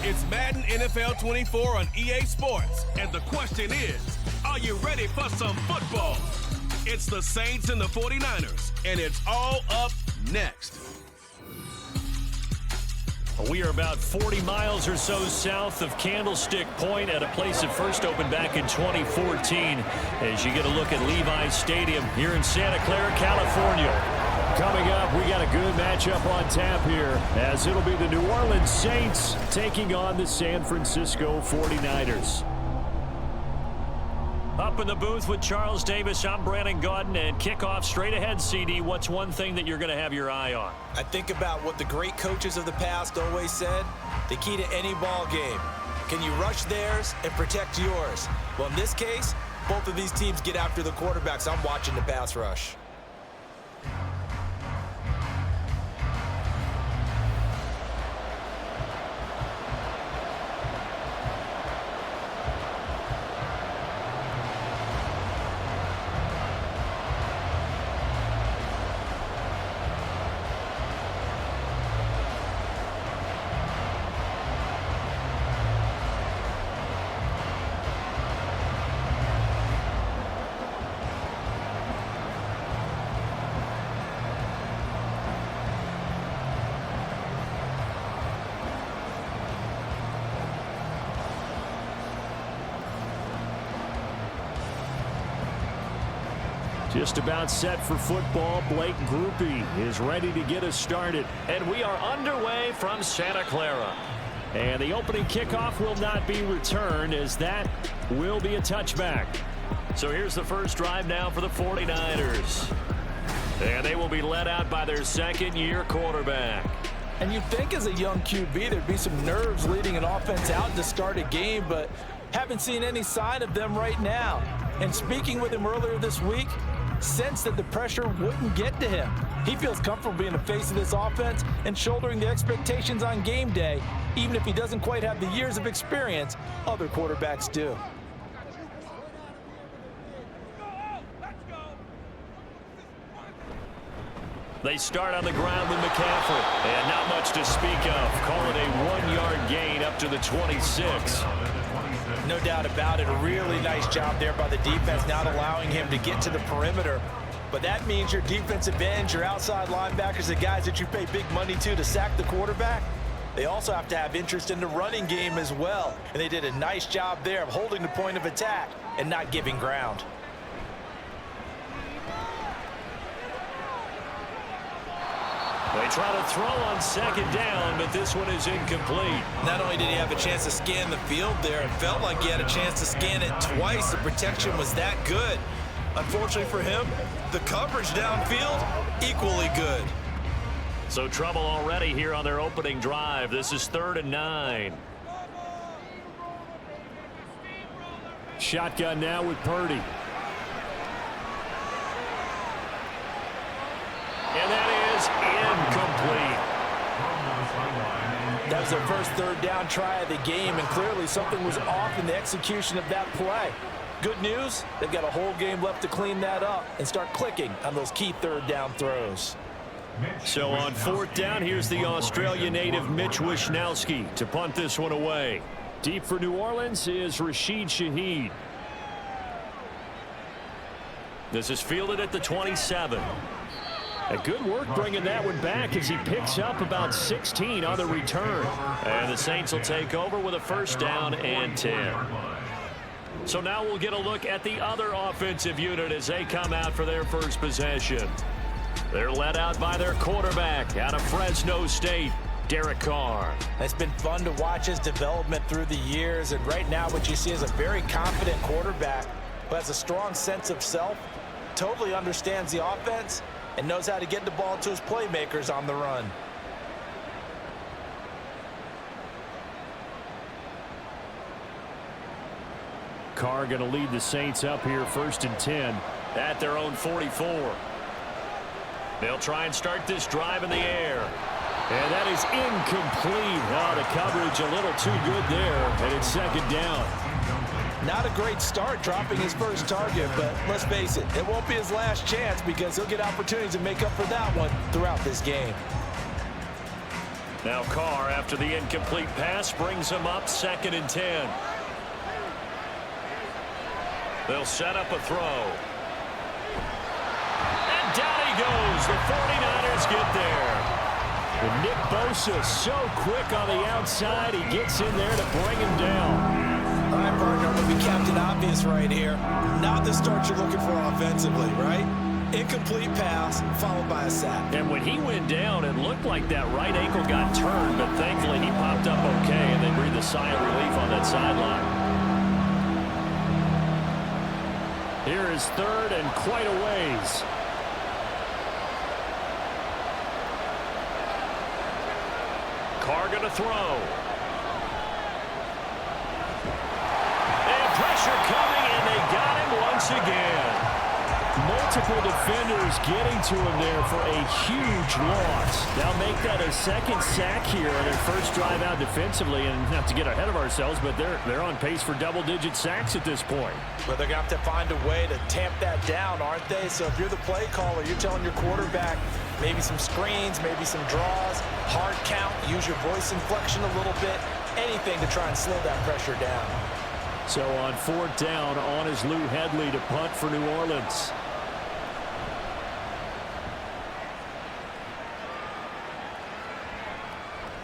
It's Madden NFL 24 on EA Sports, and the question is, are you ready for some football? It's the Saints and the 49ers, and it's all up next. We are about 40 miles or so south of Candlestick Point at a place that first opened back in 2014 as you get a look at Levi's Stadium here in Santa Clara, California. Coming up, we got a good matchup on tap here as it'll be the New Orleans Saints taking on the San Francisco 49ers. Up in the booth with Charles Davis, I'm Brandon Gaudin, and kickoff straight ahead, CD. What's one thing that you're going to have your eye on? I think about what the great coaches of the past always said. The key to any ball game. Can you rush theirs and protect yours? Well, in this case, both of these teams get after the quarterbacks. I'm watching the pass rush. Just about set for football. Blake Groupie is ready to get us started. And we are underway from Santa Clara. And the opening kickoff will not be returned as that will be a touchback. So here's the first drive now for the 49ers. And they will be led out by their second-year quarterback. And you'd think as a young QB there'd be some nerves leading an offense out to start a game, but haven't seen any sign of them right now. And speaking with him earlier this week, sensed that the pressure wouldn't get to him. He feels comfortable being the face of this offense and shouldering the expectations on game day, even if he doesn't quite have the years of experience other quarterbacks do. They start on the ground with McCaffrey, and not much to speak of. Call it a 1-yard gain up to the 26. No doubt about it. A really nice job there by the defense, not allowing him to get to the perimeter. But that means your defensive ends, your outside linebackers, the guys that you pay big money to sack the quarterback, they also have to have interest in the running game as well. And they did a nice job there of holding the point of attack and not giving ground. They try to throw on second down, but this one is incomplete. Not only did he have a chance to scan the field there, it felt like he had a chance to scan it twice. The protection was that good. Unfortunately for him, the coverage downfield, equally good. So trouble already here on their opening drive. This is 3rd and 9. Shotgun now with Purdy. And that is incomplete. That was their first 3rd down try of the game, and clearly something was off in the execution of that play. Good news, they've got a whole game left to clean that up and start clicking on those key 3rd down throws. So on 4th down, here's the Australia native Mitch Wishnowsky to punt this one away. Deep for New Orleans is Rashid Shaheed. This is fielded at the 27. A good work bringing that one back as he picks up about 16 on the return. And the Saints will take over with a 1st down and 10. So now we'll get a look at the other offensive unit as they come out for their first possession. They're led out by their quarterback out of Fresno State, Derek Carr. It's been fun to watch his development through the years, and right now what you see is a very confident quarterback who has a strong sense of self, totally understands the offense, and knows how to get the ball to his playmakers on the run. Carr going to lead the Saints up here 1st and 10 at their own 44. They'll try and start this drive in the air. And that is incomplete. Oh, the coverage a little too good there, and it's 2nd down. Not a great start dropping his first target, but let's face it, it won't be his last chance because he'll get opportunities to make up for that one throughout this game. Now Carr, after the incomplete pass, brings him up 2nd and 10. They'll set up a throw. And down he goes. The 49ers get there. And Nick Bosa so quick on the outside. He gets in there to bring him down. All right, partner, I'm going to be Captain Obvious right here. Not the start you're looking for offensively, right? Incomplete pass followed by a sack. And when he went down, it looked like that right ankle got turned, but thankfully he popped up okay, and they breathed a sigh of relief on that sideline. Here is 3rd and quite a ways. Carr going to throw. And pressure coming, and they got him once again. Multiple defenders getting to him there for a huge loss. Now make that a 2nd sack here on their first drive out defensively, and not to get ahead of ourselves, but they're on pace for double-digit sacks at this point. But they're going to have to find a way to tamp that down, aren't they? So if you're the play caller, you're telling your quarterback maybe some screens, maybe some draws, hard count, use your voice inflection a little bit, anything to try and slow that pressure down. So on 4th down, on is Lou Hedley to punt for New Orleans.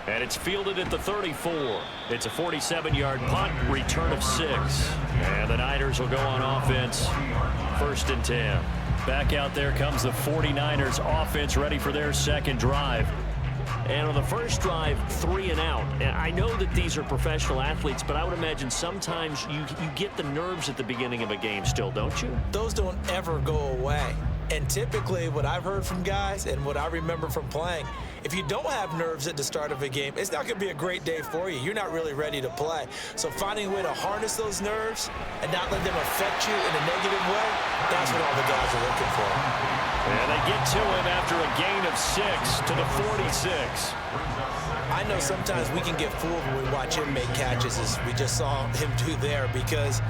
And it's fielded at the 34. It's a 47-yard punt, return of 6. And the Niners will go on offense, 1st and 10. Back out there comes the 49ers offense, ready for their 2nd drive. And on the first drive, 3 and out. And I know that these are professional athletes, but I would imagine sometimes you get the nerves at the beginning of a game still, don't you? Those don't ever go away. And typically what I've heard from guys and what I remember from playing, if you don't have nerves at the start of a game, it's not going to be a great day for you. You're not really ready to play. So finding a way to harness those nerves and not let them affect you in a negative way, that's what all the guys are looking for. And they get to him after a gain of 6 to the 46. I know sometimes we can get fooled when we watch him make catches, as we just saw him do there, because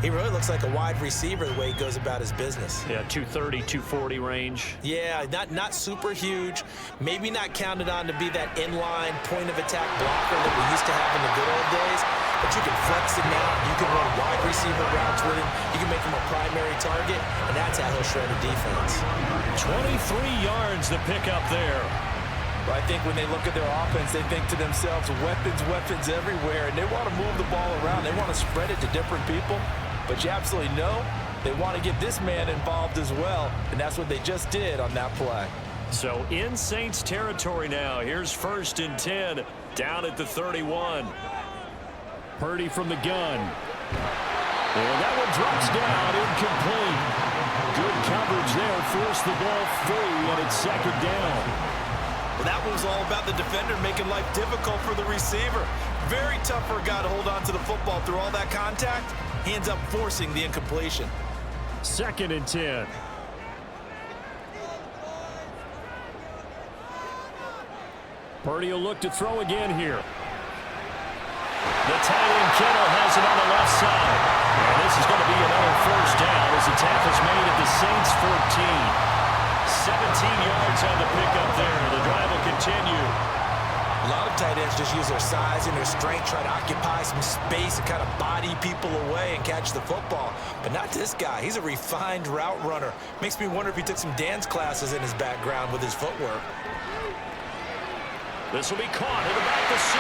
he really looks like a wide receiver the way he goes about his business. Yeah, 230, 240 range. Yeah, not super huge. Maybe not counted on to be that inline point-of-attack blocker that we used to have in the good old days. But you can flex him out. You can run wide receiver routes with him. You can make him a primary target, and that's how he'll shred a defense. 23 yards to pick up there. But I think when they look at their offense, they think to themselves, weapons everywhere, and they want to move the ball around. They want to spread it to different people. But you absolutely know they want to get this man involved as well, and that's what they just did on that play. So in Saints territory now. Here's 1st and 10, down at the 31. Purdy from the gun. And that one drops down, incomplete. Good coverage there, forced the ball free, and it's 2nd down. Well, that was all about the defender making life difficult for the receiver. Very tough for a guy to hold on to the football through all that contact. He ends up forcing the incompletion. 2nd and 10. Purdy will look to throw again here. The tight end Kittle has it on the left side. And this is going to be another 1st down as the tackle's made at the Saints 14. 17 yards on the pickup there. The drive will continue. A lot of tight ends just use their size and their strength, try to occupy some space and kind of body people away and catch the football. But not this guy. He's a refined route runner. Makes me wonder if he took some dance classes in his background with his footwork. This will be caught at about the 6.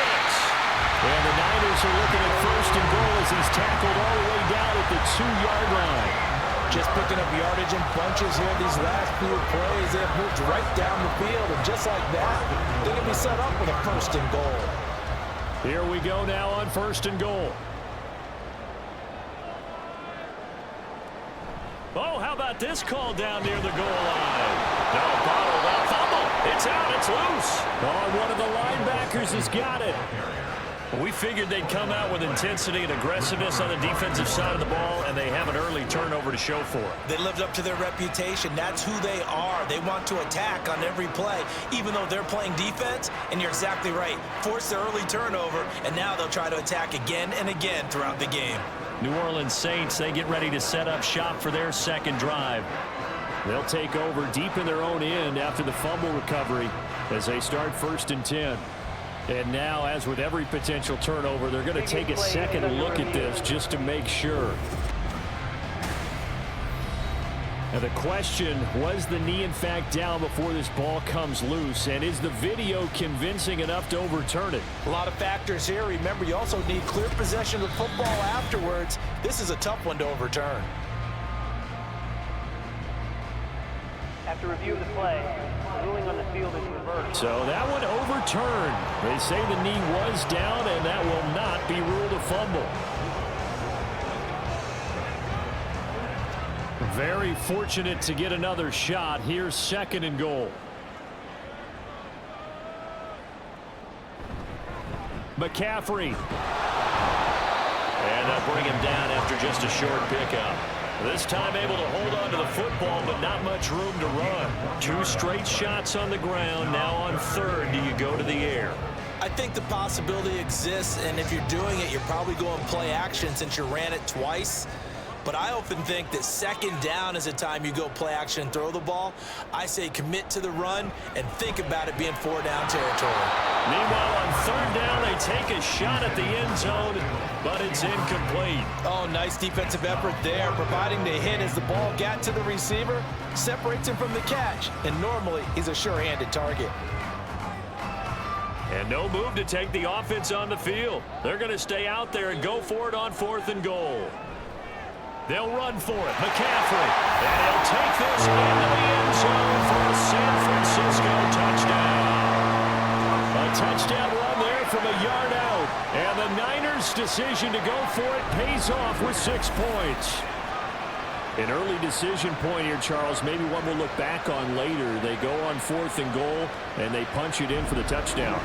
And the Niners are looking at 1st and goal as he's tackled all the way down at the 2-yard line. Just picking up yardage in bunches here these last few plays. They have moved right down the field, and just like that, they're going to be set up with a 1st and goal. Here we go now on 1st and goal. Oh, how about this call down near the goal line? No, bottled up, fumble. It's out, it's loose. Oh, one of the linebackers has got it. We figured they'd come out with intensity and aggressiveness on the defensive side of the ball, and they have an early turnover to show for it. They lived up to their reputation. That's who they are. They want to attack on every play, even though they're playing defense. And you're exactly right. Force the early turnover, and now they'll try to attack again and again throughout the game. New Orleans Saints, they get ready to set up shop for their second drive. They'll take over deep in their own end after the fumble recovery as they start 1st and 10. And now, as with every potential turnover, they're going to take a second look at this just to make sure. And the question, was the knee in fact down before this ball comes loose? And is the video convincing enough to overturn it? A lot of factors here. Remember, you also need clear possession of the football afterwards. This is a tough one to overturn. After review of the play, ruling on the field is reversed. So that one overturned. They say the knee was down, and that will not be ruled a fumble. Very fortunate to get another shot. Here's 2nd and goal. McCaffrey. And they'll bring him down after just a short pickup. This time able to hold on to the football, but not much room to run. 2 straight shots on the ground. Now on 3rd, do you go to the air? I think the possibility exists, and if you're doing it, you're probably going play action since you ran it twice. But I often think that 2nd down is a time you go play action and throw the ball. I say commit to the run and think about it being 4-down territory. Meanwhile, on 3rd down, they take a shot at the end zone, but it's incomplete. Oh, nice defensive effort there, providing the hit as the ball got to the receiver, separates him from the catch, and normally he's a sure-handed target. And no move to take the offense on the field. They're going to stay out there and go for it on 4th and goal. They'll run for it. McCaffrey. And he'll take this into the end zone for a San Francisco touchdown. A touchdown run there from a yard out. And the Niners' decision to go for it pays off with 6 points. An early decision point here, Charles. Maybe one we'll look back on later. They go on 4th and goal, and they punch it in for the touchdown.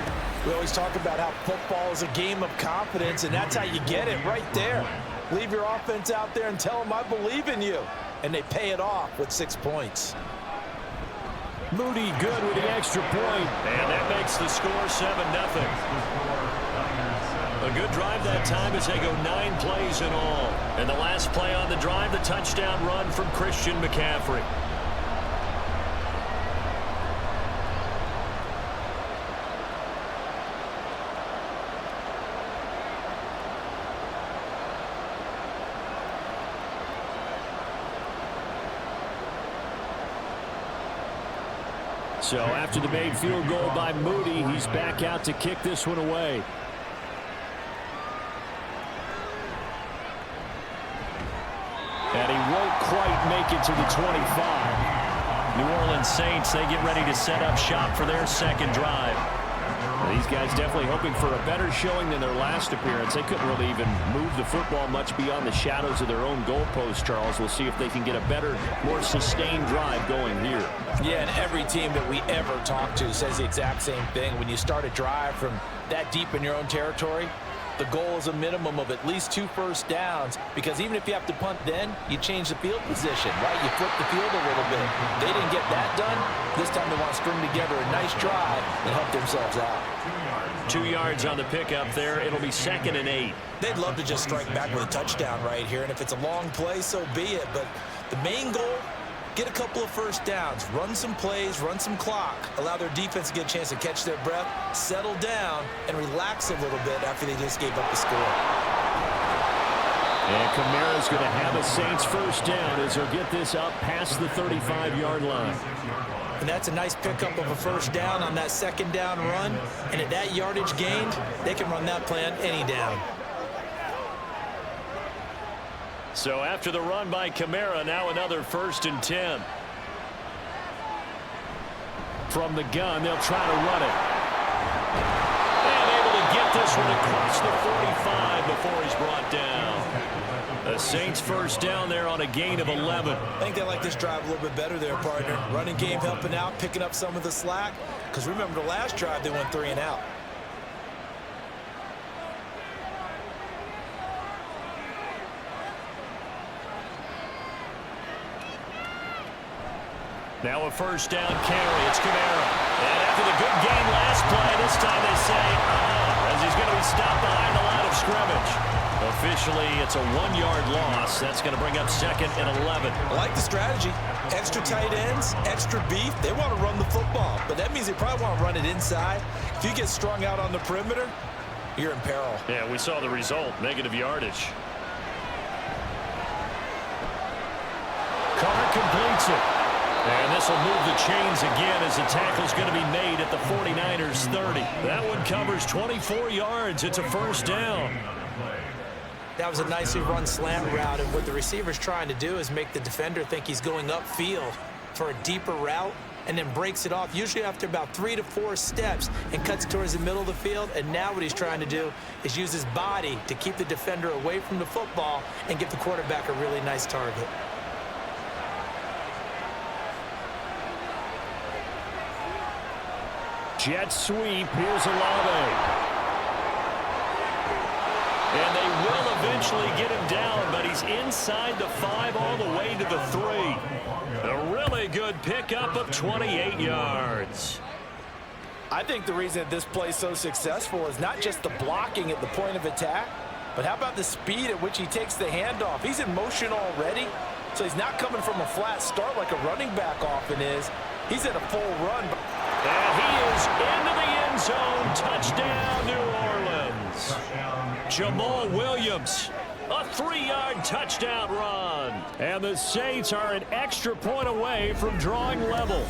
We always talk about how football is a game of confidence, and that's how you get it right there. Leave your offense out there and tell them I believe in you. And they pay it off with 6 points. Moody good with the extra point. And that makes the score 7-0. A good drive that time as they go 9 plays in all. And the last play on the drive, the touchdown run from Christian McCaffrey. So after the made field goal by Moody, he's back out to kick this one away. And he won't quite make it to the 25. New Orleans Saints, they get ready to set up shop for their second drive. These guys definitely hoping for a better showing than their last appearance. They couldn't really even move the football much beyond the shadows of their own goalpost, Charles. We'll see if they can get a better, more sustained drive going here. Yeah, and every team that we ever talk to says the exact same thing. When you start a drive from that deep in your own territory, the goal is a minimum of at least 2 first downs, because even if you have to punt then, you change the field position, right? You flip the field a little bit. They didn't get that done. This time they want to string together a nice drive and help themselves out. 2 yards on the pickup there. It'll be 2nd and 8. They'd love to just strike back with a touchdown right here, and if it's a long play, so be it. But the main goal, get a couple of first downs, run some plays, run some clock, allow their defense to get a chance to catch their breath, settle down, and relax a little bit after they just gave up the score. And Kamara's going to have a Saints first down as they'll get this up past the 35-yard line. And that's a nice pickup of a first down on that 2nd down run. And at that yardage gained, they can run that play on any down. So after the run by Kamara, now another 1st and 10. From the gun, they'll try to run it. And able to get this one across the 45 before he's brought down. The Saints first down there on a gain of 11. I think they like this drive a little bit better there, partner. Running game helping out, picking up some of the slack. Because remember, the last drive, they went 3 and out. Now a first down carry. It's Kamara. And after the good game last play, this time they say, as he's going to be stopped behind the line of scrimmage. Officially, it's a 1-yard loss. That's going to bring up 2nd and 11. I like the strategy. Extra tight ends, extra beef. They want to run the football, but that means they probably want to run it inside. If you get strung out on the perimeter, you're in peril. Yeah, we saw the result, negative yardage. Carr completes it. And this will move the chains again as the tackle's going to be made at the 49ers 30. That one covers 24 yards. It's a first down. That was a nicely run slant route, and what the receiver's trying to do is make the defender think he's going upfield for a deeper route and then breaks it off, usually after about 3 to 4 steps, and cuts towards the middle of the field. And now what he's trying to do is use his body to keep the defender away from the football and give the quarterback a really nice target. Jet sweep. Here's Olave. And they will eventually get him down, but he's inside the 5 all the way to the 3. A really good pickup of 28 yards. I think the reason that this play is so successful is not just the blocking at the point of attack, but how about the speed at which he takes the handoff? He's in motion already, so he's not coming from a flat start like a running back often is. He's at a full run. And he is into the end zone. Touchdown, New Orleans. Jamal Williams, a 3-yard touchdown run. And the Saints are an extra point away from drawing level.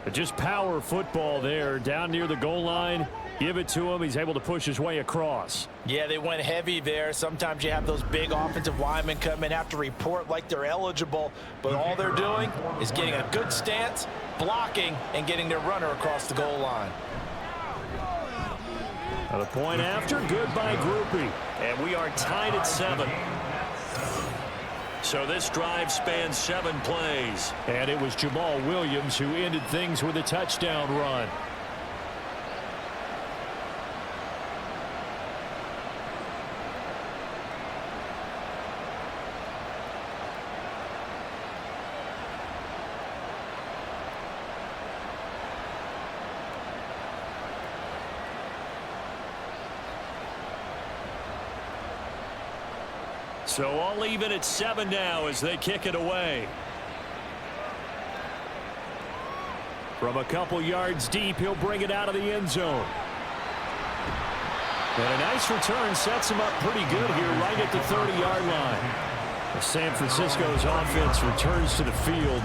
But just power football there down near the goal line. Give it to him. He's able to push his way across. Yeah, they went heavy there. Sometimes you have those big offensive linemen come in, have to report like they're eligible, but all they're doing is getting a good stance, blocking, and getting their runner across the goal line. The point after, good by Groupie. And we are tied at 7. So this drive spans 7 plays. And it was Jamal Williams who ended things with a touchdown run. So all even at 7 now as they kick it away. From a couple yards deep, he'll bring it out of the end zone. And a nice return sets him up pretty good here right at the 30-yard line. As San Francisco's offense returns to the field.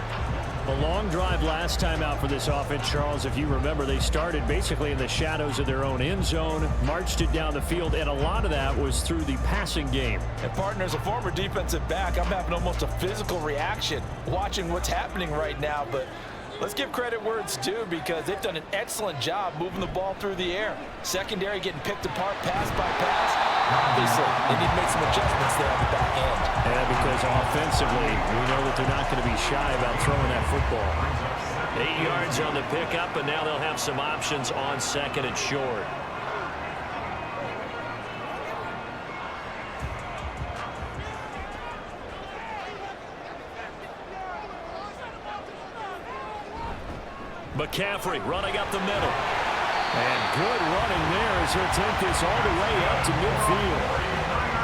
A long drive last time out for this offense, Charles. If you remember, they started basically in the shadows of their own end zone, marched it down the field, and a lot of that was through the passing game. And partner, as a former defensive back, I'm having almost a physical reaction watching what's happening right now. But let's give credit where it's due, because they've done an excellent job moving the ball through the air. Secondary getting picked apart pass by pass. Obviously, they need to make some adjustments there on the back end. Yeah, because offensively, we know that they're not going to be shy about throwing that football. 8 yards on the pickup, and now they'll have some options on 2nd and short. McCaffrey running up the middle. And good running there as he'll take this all the way up to midfield.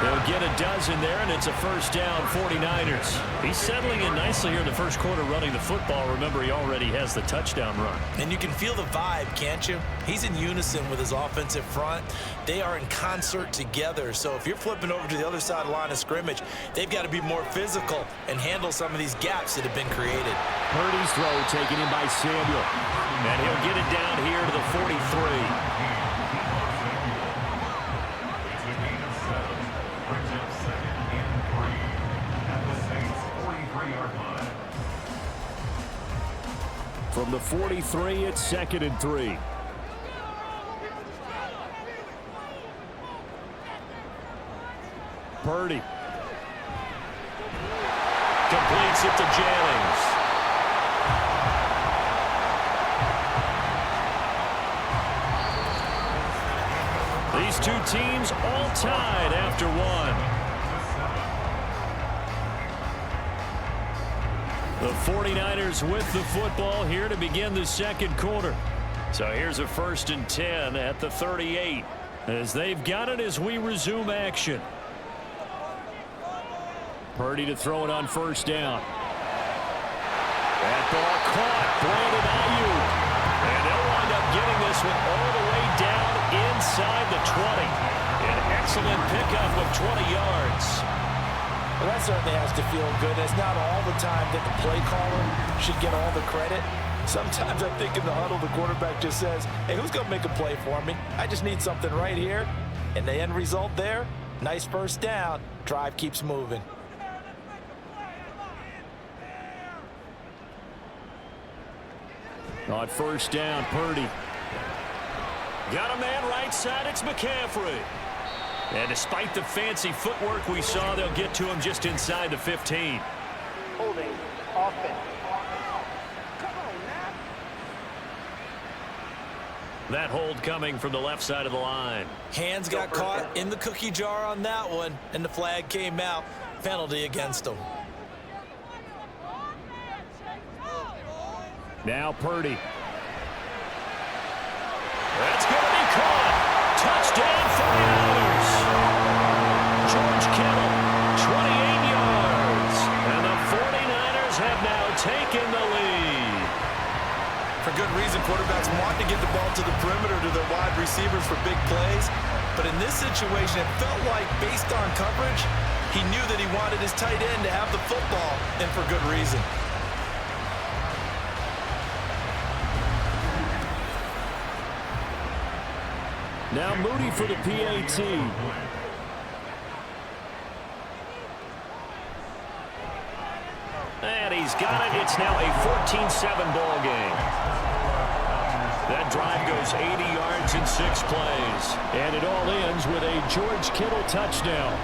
They'll get a dozen there, and it's a first down, 49ers. He's settling in nicely here in the first quarter running the football. Remember, he already has the touchdown run. And you can feel the vibe, can't you? He's in unison with his offensive front. They are in concert together. So if you're flipping over to the other side of the line of scrimmage, they've got to be more physical and handle some of these gaps that have been created. Purdy's throw taken in by Samuel. And he'll get it down here to the 43. From the 43, it's 2nd and 3. Purdy. Completes it to Jennings. These two teams all tied after one. The 49ers with the football here to begin the second quarter. So here's a 1st and 10 at the 38. as they've got it as we resume action. Purdy to throw it on first down. That ball caught. Brandon Ayuk. And they'll wind up getting this one all the way down inside the 20. An excellent pickup of 20 yards. Well, that certainly has to feel good. It's not all the time that the play caller should get all the credit. Sometimes I think in the huddle, the quarterback just says, hey, who's going to make a play for me? I just need something right here. And the end result there, nice first down. Drive keeps moving. On first down, Purdy. Got a man right side, it's McCaffrey. And despite the fancy footwork we saw, they'll get to him just inside the 15. Holding offense. That hold coming from the left side of the line. Hands got caught in the cookie jar on that one, and the flag came out. Penalty against him. Now Purdy. That's going to be caught. Touchdown 49ers. George Kittle, 28 yards. And the 49ers have now taken the lead. For good reason, quarterbacks want to get the ball to the perimeter to their wide receivers for big plays. But in this situation, it felt like, based on coverage, he knew that he wanted his tight end to have the football, and for good reason. Now Moody for the PAT. And he's got it. It's now a 14-7 ball game. That drive goes 80 yards in 6 plays. And it all ends with a George Kittle touchdown.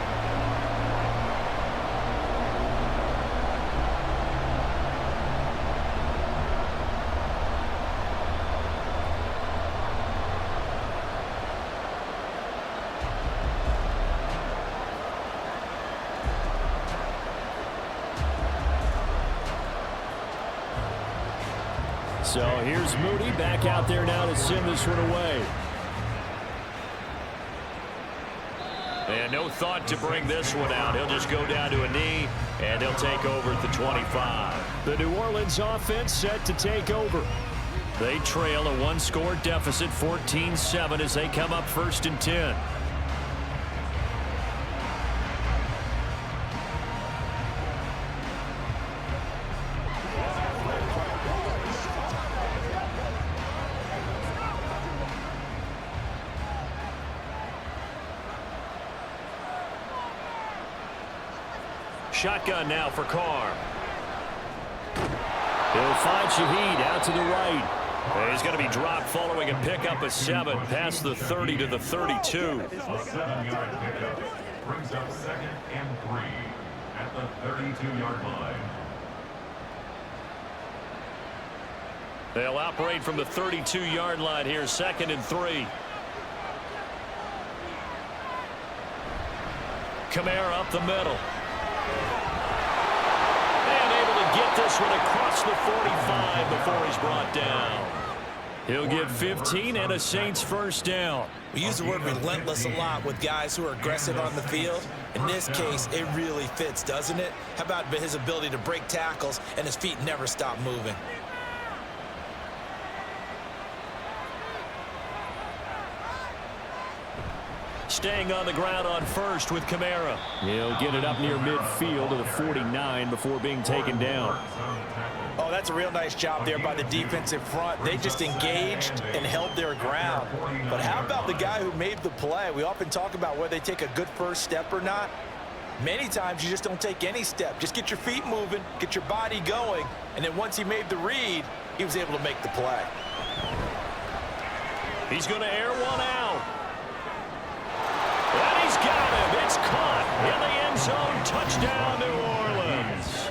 So here's Moody back out there now to send this one away. And no thought to bring this one out. He'll just go down to a knee, and they'll take over at the 25. The New Orleans offense set to take over. They trail a one-score deficit, 14-7, as they come up 1st and 10. Shotgun now for Carr. He'll find Shaheed out to the right. And he's going to be dropped following a pickup of 7 past the 30 to the 32. A 7-yard pickup brings up 2nd and 3 at the 32-yard line. They'll operate from the 32-yard line here, 2nd and 3. Kamara up the middle. Get this one across the 45 before he's brought down. He'll get 15 and a Saints first down. We use the word relentless a lot with guys who are aggressive on the field. In this case, it really fits, doesn't it? How about his ability to break tackles and his feet never stop moving? Staying on the ground on first with Kamara. He'll get it up near midfield to the 49 before being taken down. Oh, that's a real nice job there by the defensive front. They just engaged and held their ground. But how about the guy who made the play? We often talk about whether they take a good first step or not. Many times you just don't take any step. Just get your feet moving, get your body going, and then once he made the read, he was able to make the play. He's going to air one out. And he's got him. It's caught in the end zone. Touchdown, New Orleans.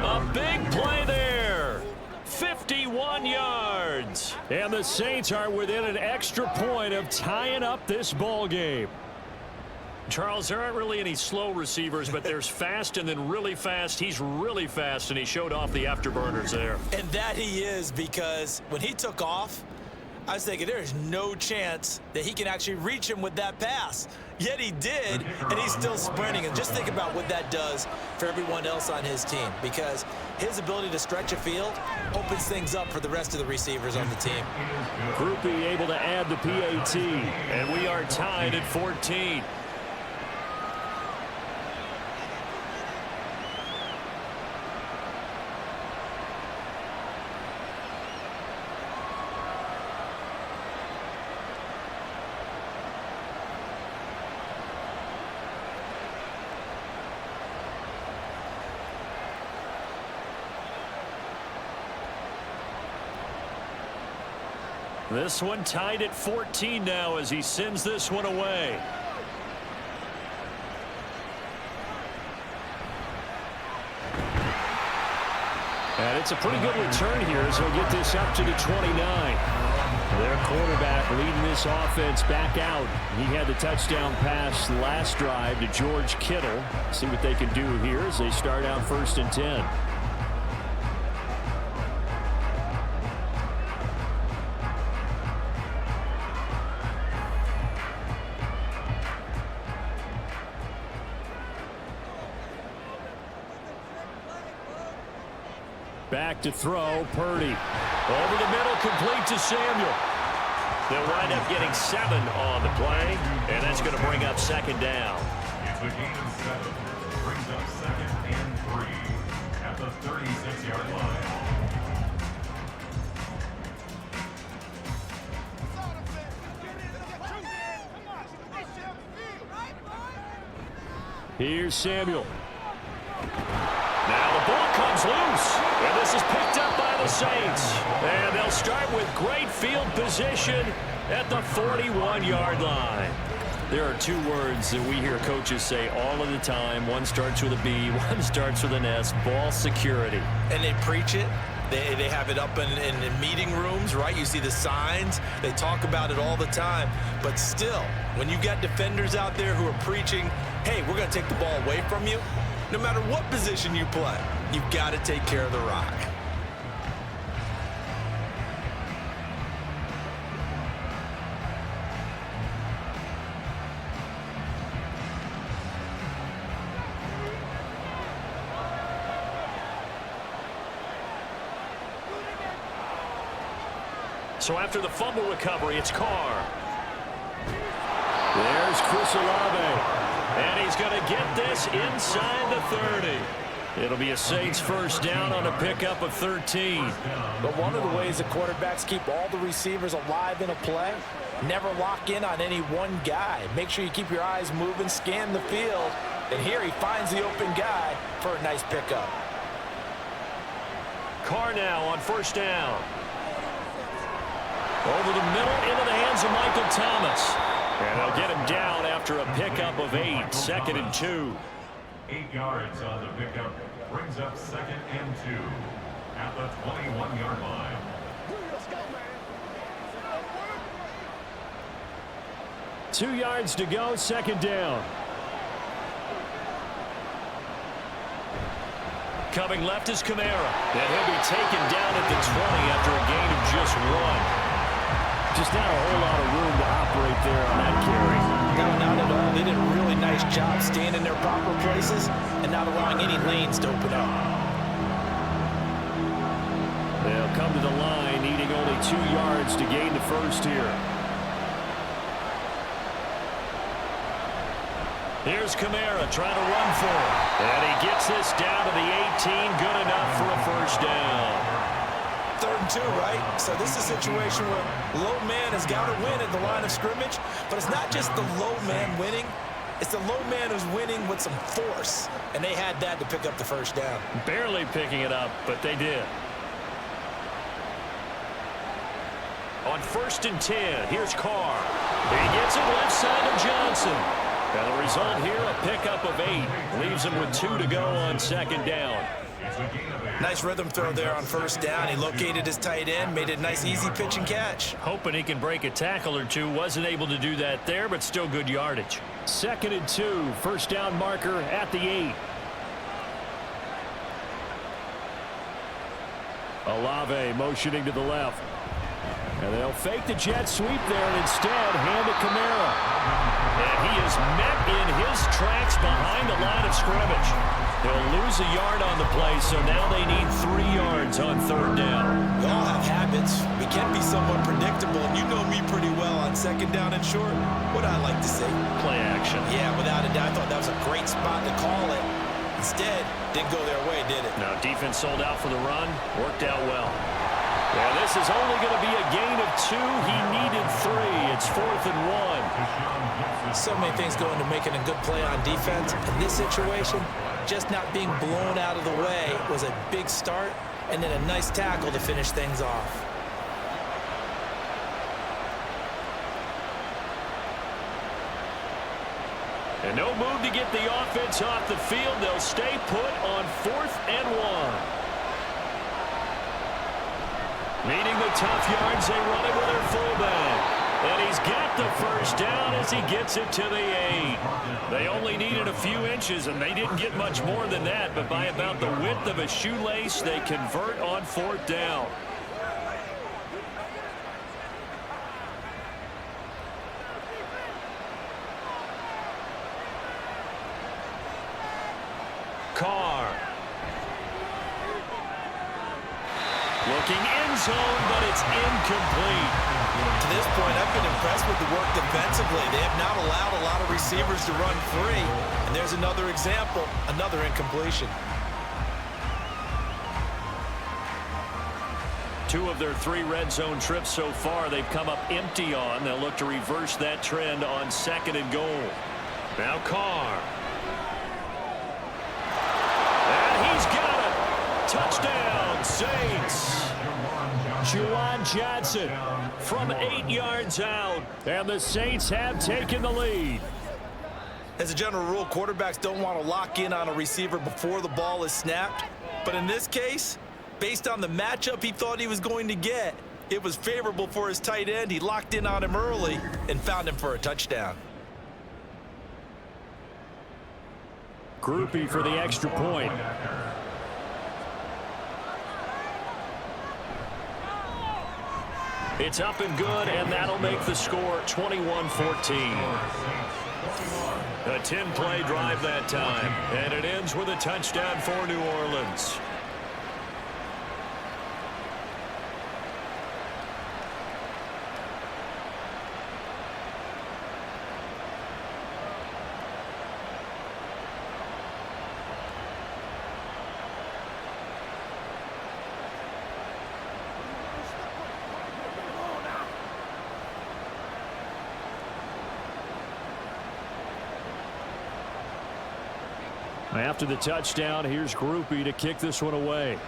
A big play there. 51 yards. And the Saints are within an extra point of tying up this ball game. Charles, there aren't really any slow receivers, but there's fast and then really fast. He's really fast, and he showed off the afterburners there. And that he is, because when he took off, I was thinking there is no chance that he can actually reach him with that pass. Yet he did, and he's still sprinting. And just think about what that does for everyone else on his team, because his ability to stretch a field opens things up for the rest of the receivers on the team. Group B able to add the PAT, and we are tied at 14. This one tied at 14 now as he sends this one away. And it's a pretty good return here as he'll get this up to the 29. Their quarterback leading this offense back out. He had the touchdown pass last drive to George Kittle. See what they can do here as they start out 1st and 10. Back to throw, Purdy. Over the middle, complete to Samuel. They'll wind up getting 7 on the play, and that's going to bring up 2nd down. It's a gain of 7. Brings up 2nd and 3 at the 36-yard line. Here's Samuel. Now the ball comes loose, and this is picked up by the Saints. And they'll start with great field position at the 41-yard line. There are 2 words that we hear coaches say all of the time. One starts with a B, one starts with an S, ball security. And they preach it. They have it up in meeting rooms, right? You see the signs. They talk about it all the time. But still, when you got defenders out there who are preaching, hey, we're going to take the ball away from you, no matter what position you play, you've got to take care of the rock. So after the fumble recovery, it's Carr. There's Chris Olave. And he's going to get this inside the 30. It'll be a Saints 1st down on a pickup of 13. But one of the ways the quarterbacks keep all the receivers alive in a play, never lock in on any one guy. Make sure you keep your eyes moving, scan the field. And here he finds the open guy for a nice pickup. Carr now on 1st down. Over the middle into the hands of Michael Thomas. And they'll get him down after a pickup of 8, 2nd and 2. 8 yards on the pickup. Brings up 2nd and 2 at the 21-yard line. Two yards to go, 2nd down. Coming left is Kamara. And he'll be taken down at the 20 after a gain of just 1. Just not a whole lot of room to operate there on that carry. No, not at all. They did a really nice job staying in their proper places and not allowing any lanes to open up. They'll come to the line, needing only 2 yards to gain the 1st here. Here's Kamara trying to run for it. And he gets this down to the 18, good enough for a 1st down. 3rd and 2, right? So this is a situation where low man has got to win at the line of scrimmage, but it's not just the low man winning. It's the low man who's winning with some force, and they had that to pick up the 1st down. Barely picking it up, but they did. On 1st and 10, here's Carr. He gets it left side of Johnson. And the result here, a pickup of 8. Leaves him with 2 to go on 2nd down. Nice rhythm throw there on 1st down. He located his tight end, made it a nice easy pitch and catch. Hoping he can break a tackle or 2. Wasn't able to do that there, but still good yardage. 2nd and 2, 1st down marker at the 8. Olave motioning to the left. And they'll fake the jet sweep there and instead hand it Kamara. And he is met in his tracks behind the line of scrimmage. He'll lose a yard on the play, so now they need 3 yards on 3rd down. We all have habits. We can be somewhat predictable, and you know me pretty well on 2nd down and short. What I like to say? Play action. Yeah, without a doubt. I thought that was a great spot to call it. Instead, didn't go their way, did it? Now defense sold out for the run. Worked out well. Yeah, this is only going to be a gain of 2. He needed 3. It's 4th and 1. So many things go into making a good play on defense. In this situation, just not being blown out of the way was a big start, and then a nice tackle to finish things off. And no move to get the offense off the field. They'll stay put on 4th and 1. Needing the tough yards, they run it with their fullback. And he's got the 1st down as he gets it to the 8. They only needed a few inches, and they didn't get much more than that. But by about the width of a shoelace, they convert on 4th down. Carr. Looking end zone, but it's incomplete. To this point, I've been impressed with the work defensively. They have not allowed a lot of receivers to run free. And there's another example, another incompletion. 2 of their 3 red zone trips so far, they've come up empty on. They'll look to reverse that trend on 2nd and goal. Now Carr. And he's got it. Touchdown, Saints. Juwan Johnson from 8 yards out. And the Saints have taken the lead. As a general rule, quarterbacks don't want to lock in on a receiver before the ball is snapped. But in this case, based on the matchup he thought he was going to get, it was favorable for his tight end. He locked in on him early and found him for a touchdown. Groupie for the extra point. It's up and good, and that'll make the score 21-14. A 10-play drive that time, and it ends with a touchdown for New Orleans. After the touchdown, here's Groupie to kick this one away.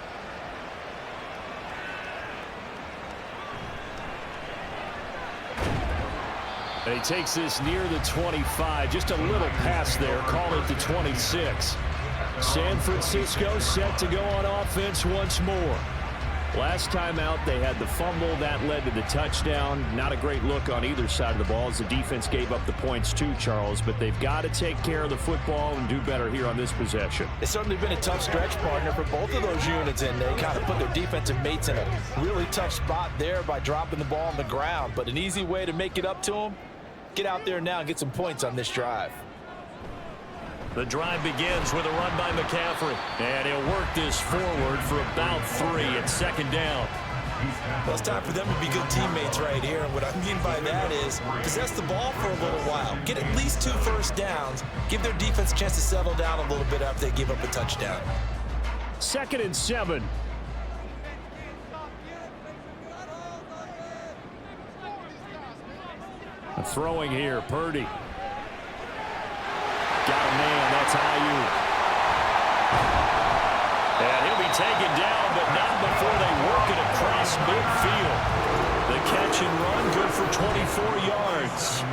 And he takes this near the 25. Just a little pass there. Call it the 26. San Francisco set to go on offense once more. Last time out, they had the fumble. That led to the touchdown. Not a great look on either side of the ball as the defense gave up the points too, Charles. But they've got to take care of the football and do better here on this possession. It's certainly been a tough stretch, partner, for both of those units, and they kind of put their defensive mates in a really tough spot there by dropping the ball on the ground. But an easy way to make it up to them, get out there now and get some points on this drive. The drive begins with a run by McCaffrey. And he'll work this forward for about 3 at 2nd down. Well, it's time for them to be good teammates right here. And what I mean by that is possess the ball for a little while. Get at least 2 first downs. Give their defense a chance to settle down a little bit after they give up a touchdown. 2nd and 7. Throwing here, Purdy. Got a man, that's Ayuk. And he'll be taken down, but not before they work it across midfield. The catch and run good for 24 yards.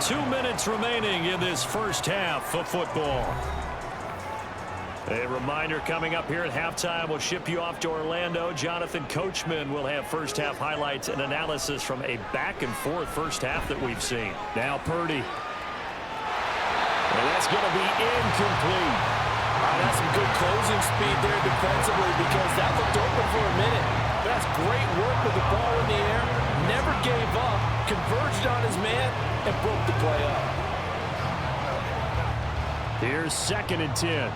2 minutes remaining in this first half of football. A reminder coming up here at halftime, we'll ship you off to Orlando. Jonathan Coachman will have first half highlights and analysis from a back-and-forth first half that we've seen. Now Purdy. And that's going to be incomplete. That's some good closing speed there defensively because that looked open for a minute. That's great work with the ball in the air. Never his man and broke the play up. Here's 2nd and 10.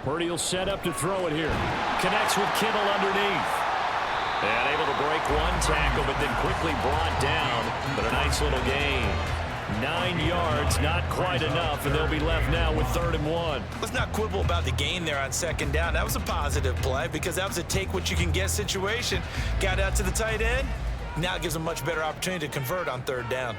Purdy will set up to throw it here. Connects with Kittle underneath. And able to break one tackle, but then quickly brought down. But a nice little gain. 9 yards, not quite enough, and they'll be left now with 3rd and 1. Let's not quibble about the gain there on 2nd down. That was a positive play because that was a take-what-you-can-get situation. Got out to the tight end. Now it gives them a much better opportunity to convert on 3rd down.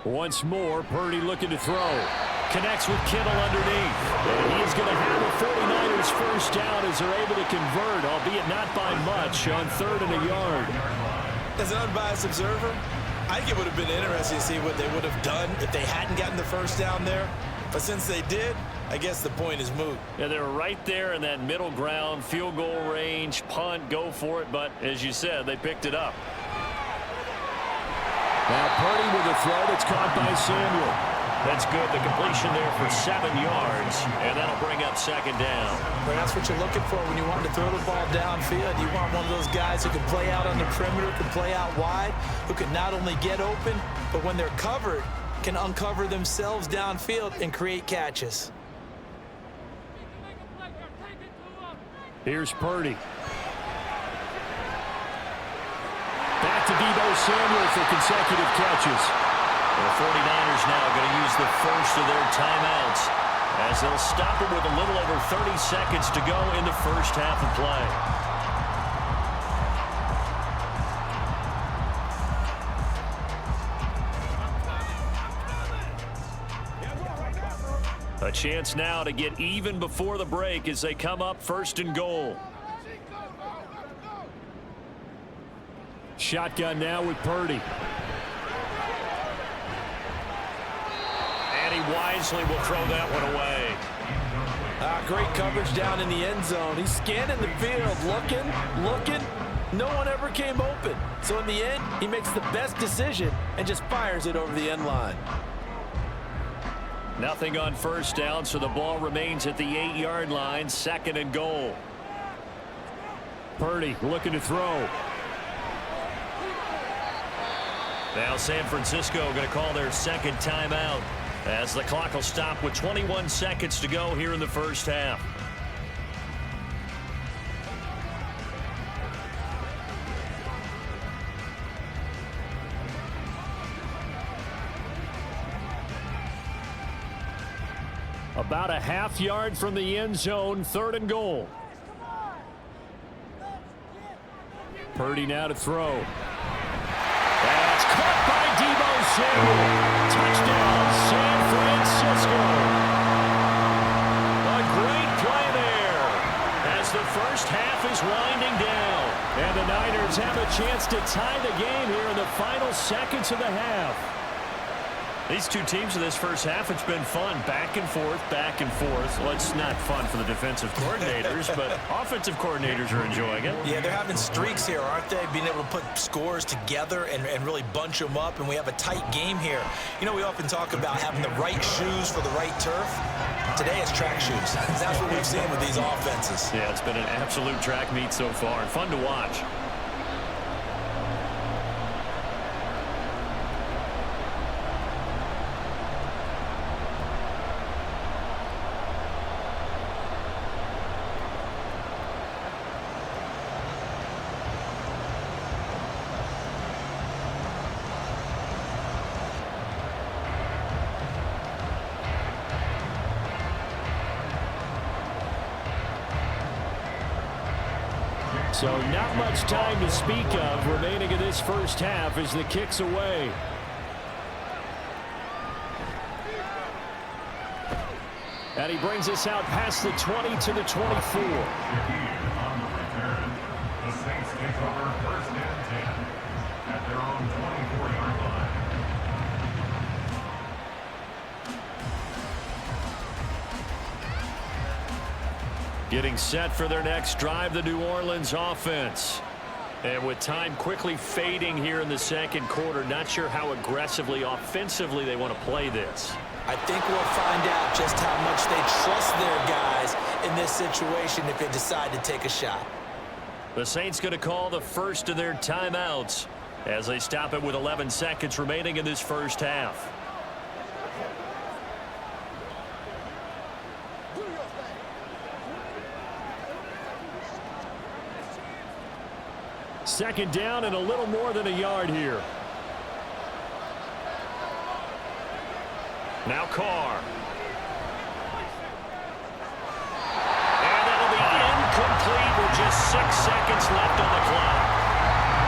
Once more, Purdy looking to throw. Connects with Kittle underneath. And he is going to have a 49ers first down as they're able to convert, albeit not by much, on 3rd and a yard. As an unbiased observer, I think it would have been interesting to see what they would have done if they hadn't gotten the first down there. But since they did, I guess the point is moot. Yeah, they're right there in that middle ground, field goal range, punt, go for it. But as you said, they picked it up. Now Purdy with a throw that's caught by Samuel. That's good. The completion there for 7 yards, and that'll bring up 2nd down. Well, that's what you're looking for when you want to throw the ball downfield. You want one of those guys who can play out on the perimeter, can play out wide, who can not only get open, but when they're covered, can uncover themselves downfield and create catches. Here's Purdy. Back to Deebo Samuel for consecutive catches. The 49ers now going to use the first of their timeouts as they'll stop it with a little over 30 seconds to go in the first half of play. A chance now to get even before the break as they come up 1st and goal. Shotgun now with Purdy. And he wisely will throw that one away. Great coverage down in the end zone. He's scanning the field, looking. No one ever came open. So in the end, he makes the best decision and just fires it over the end line. Nothing on first down, so the ball remains at the 8-yard line, 2nd and goal. Purdy looking to throw. Now San Francisco going to call their 2nd timeout as the clock will stop with 21 seconds to go here in the first half. About a half yard from the end zone, 3rd and goal. Purdy now to throw. That's caught by Deebo Samuel. Touchdown, San Francisco. A great play there as the first half is winding down. And the Niners have a chance to tie the game here in the final seconds of the half. These two teams in this first half, it's been fun. Back and forth, back and forth. Well, it's not fun for the defensive coordinators, but offensive coordinators are enjoying it. Yeah, they're having streaks here, aren't they? Being able to put scores together and really bunch them up, and we have a tight game here. You know, we often talk about having the right shoes for the right turf. Today it's track shoes. That's what we've seen with these offenses. Yeah, it's been an absolute track meet so far, and fun to watch. So not much time to speak of remaining in this first half as the kick's away. And he brings us out past the 20 to the 24. On the return, the Saints take over 1st and 10 at their own 24-yard line. Getting set for their next drive, the New Orleans offense. And with time quickly fading here in the second quarter, not sure how aggressively, offensively they want to play this. I think we'll find out just how much they trust their guys in this this situation if they decide to take a shot. The Saints going to call the first of their timeouts as they stop it with 11 seconds remaining in this first half. Second down and a little more than a yard here. Now Carr. And that'll be incomplete with just 6 seconds left on the clock.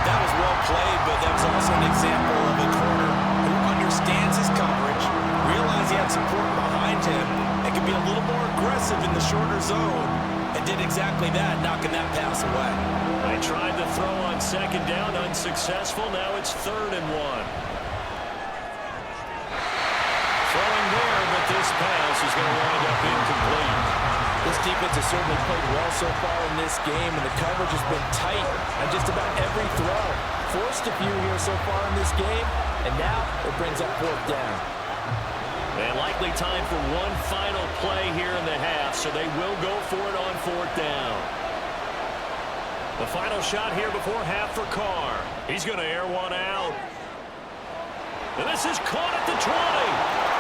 That was well played, but that was also an example of a corner who understands his coverage, realized he had support behind him, and could be a little more aggressive in the shorter zone, and did exactly that, knocking that pass away. They tried to throw on second down, unsuccessful. Now it's 3rd and 1. Throwing there, but this pass is going to wind up incomplete. This defense has certainly played well so far in this game, and the coverage has been tight on just about every throw. Forced a few here so far in this game, and now it brings up 4th down. And likely time for one final play here in the half, so they will go for it on 4th down. The final shot here before half for Carr. He's going to air one out. And this is caught at the 20.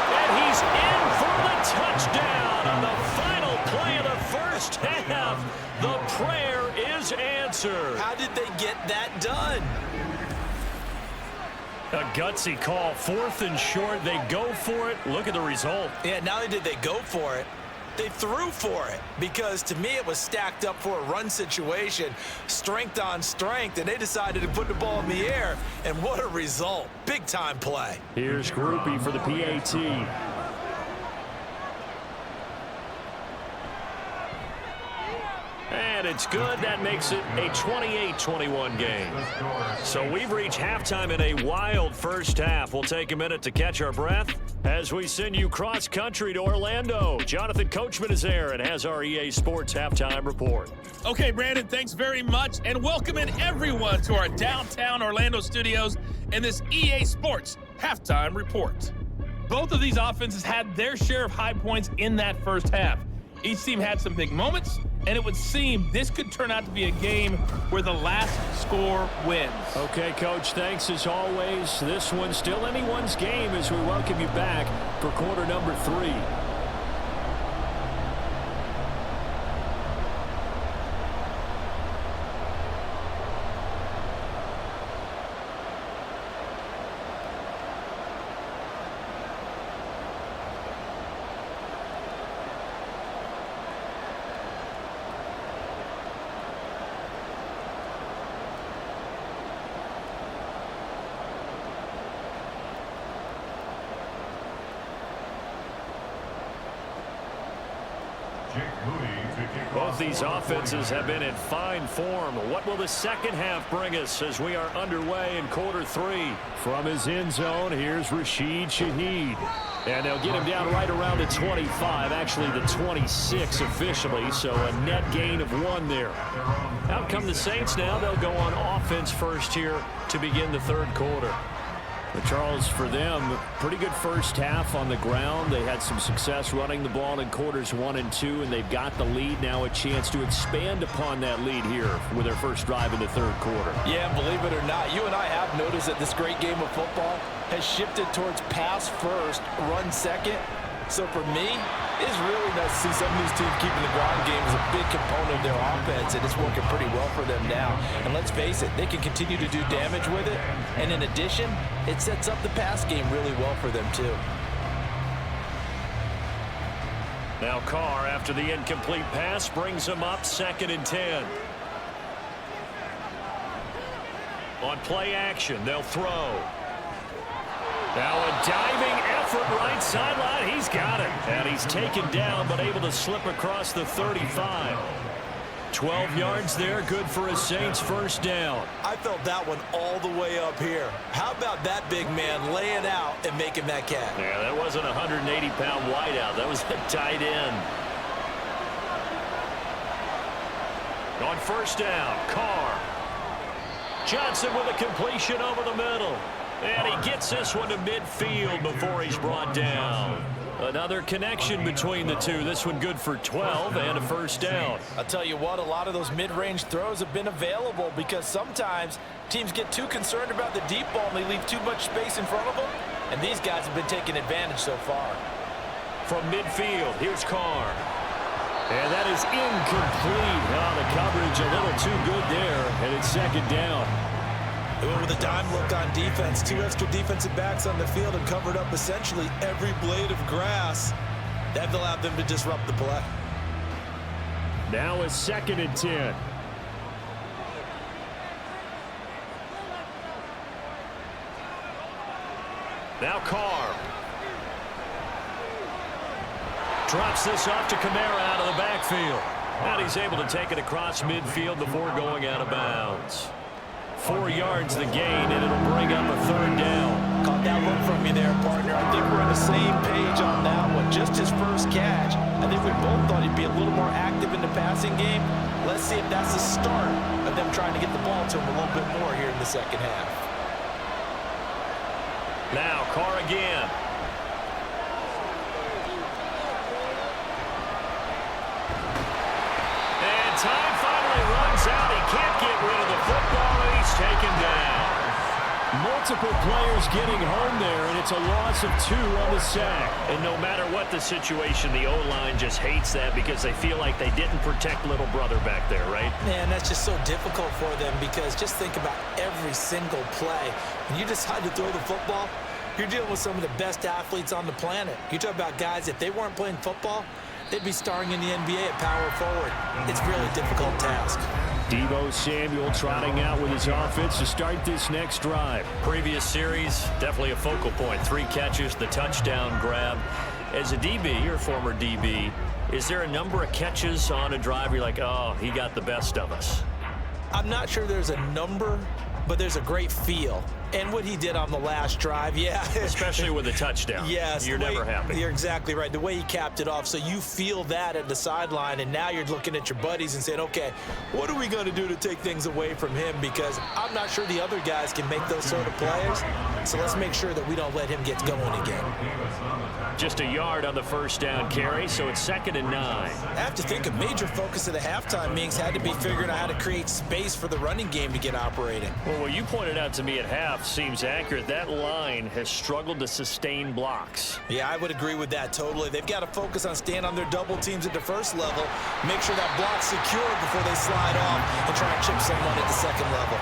And he's in for the touchdown on the final play of the first half. The prayer is answered. How did they get that done? A gutsy call. 4th and short. They go for it. Look at the result. Yeah, not only did they go for it, they threw for it, because to me it was stacked up for a run situation, strength on strength, and they decided to put the ball in the air, and what a result. Big time play. Here's Groupie for the PAT. And it's good. That makes it a 28-21 game. So we've reached halftime in a wild first half. We'll take a minute to catch our breath as we send you cross-country to Orlando. Jonathan Coachman is there and has our EA Sports halftime report. Okay, Brandon, thanks very much, and welcoming everyone to our downtown Orlando studios and this EA Sports halftime report. Both of these offenses had their share of high points in that first half. Each team had some big moments, and it would seem this could turn out to be a game where the last score wins. Okay, Coach, thanks as always. This one's still anyone's game as we welcome you back for quarter number 3. Both these offenses have been in fine form. What will the second half bring us as we are underway in quarter 3? From his end zone, here's Rashid Shaheed. And they'll get him down right around the 25, actually the 26 officially, so a net gain of 1 there. Out come the Saints now. They'll go on offense first here to begin the 3rd quarter. But Charles, for them, pretty good first half on the ground. They had some success running the ball in quarters 1 and 2, and they've got the lead now, a chance to expand upon that lead here with their first drive in the 3rd quarter. Yeah, believe it or not, you and I have noticed that this great game of football has shifted towards pass first, run second. So for me, it's really nice to see some of these teams keeping the ground game as a big component of their offense, and it's working pretty well for them now. And let's face it, they can continue to do damage with it. And in addition, it sets up the pass game really well for them too. Now Carr, after the incomplete pass, brings him up 2nd and 10. On play action, they'll throw. Now a diving effort right sideline. He's got it. And he's taken down but able to slip across the 35. 12 yards there. Good for a Saints first down. I felt that one all the way up here. How about that big man laying out and making that catch? Yeah, that wasn't a 180-pound wideout. That was a tight end. On first down, Carr. Johnson with a completion over the middle. And he gets this one to midfield before he's brought down. Another connection between the two. This one good for 12 and a first down. I'll tell you what, a lot of those mid-range throws have been available because sometimes teams get too concerned about the deep ball and they leave too much space in front of them, and these guys have been taking advantage so far. From midfield, here's Carr. And that is incomplete. The coverage a little too good there, and it's second down. They went with a dime look on defense. 2 extra defensive backs on the field and covered up essentially every blade of grass. That allowed them to disrupt the play. Now it's 2nd and 10. Now Carr. Drops this off to Kamara out of the backfield. And he's able to take it across midfield before going out of bounds. 4 yards the gain, and it'll bring up a 3rd down. Caught that look from you there, partner. I think we're on the same page on that one. Just his first catch. I think we both thought he'd be a little more active in the passing game. Let's see if that's the start of them trying to get the ball to him a little bit more here in the second half. Now Carr again. And time finally runs out. He can't get rid of the football, and he's taken down. Multiple players getting home there, and it's a loss of 2 on the sack. And no matter what the situation, the O-line just hates that because they feel like they didn't protect little brother back there, right? Man, that's just so difficult for them because just think about every single play. When you decide to throw the football, you're dealing with some of the best athletes on the planet. You talk about guys, if they weren't playing football, they'd be starring in the NBA at power forward. It's a really difficult task. Deebo Samuel trotting out with his offense to start this next drive. Previous series, definitely a focal point. 3 catches, the touchdown grab. As a DB, you're a former DB, is there a number of catches on a drive you're like, oh, he got the best of us? I'm not sure there's a number, but there's a great feel. And what he did on the last drive, yeah. Especially with a touchdown. Yes. You're never happy. You're exactly right. The way he capped it off, so you feel that at the sideline, and now you're looking at your buddies and saying, okay, what are we going to do to take things away from him? Because I'm not sure the other guys can make those sort of plays. So let's make sure that we don't let him get going again. Just a yard on the first down carry, so it's 2nd and 9. I have to think a major focus of the halftime meetings had to be figuring out how to create space for the running game to get operating. Well, what you pointed out to me at half seems accurate. That line has struggled to sustain blocks. Yeah, I would agree with that totally. They've got to focus on staying on their double teams at the first level, make sure that block's secured before they slide off and try and chip someone at the second level.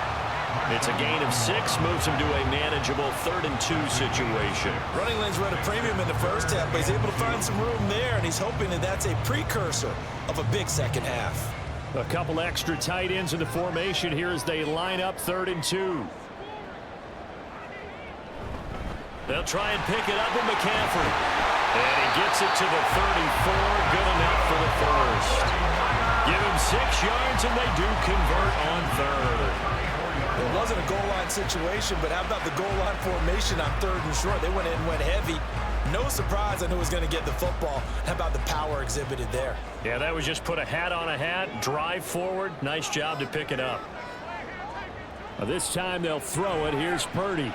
It's a gain of 6, moves him to a manageable 3rd and 2 situation. Running lanes were at a premium in the first half, but he's able to find some room there, and he's hoping that that's a precursor of a big second half. A couple extra tight ends in the formation here as they line up 3rd and 2. They'll try and pick it up with McCaffrey. And he gets it to the 34. Good enough for the first. Give him 6 yards, and they do convert on 3rd. It wasn't a goal line situation, but how about the goal line formation on 3rd and short? They went in and went heavy. No surprise on who was going to get the football. How about the power exhibited there? Yeah, that was just put a hat on a hat, drive forward. Nice job to pick it up. This time they'll throw it. Here's Purdy.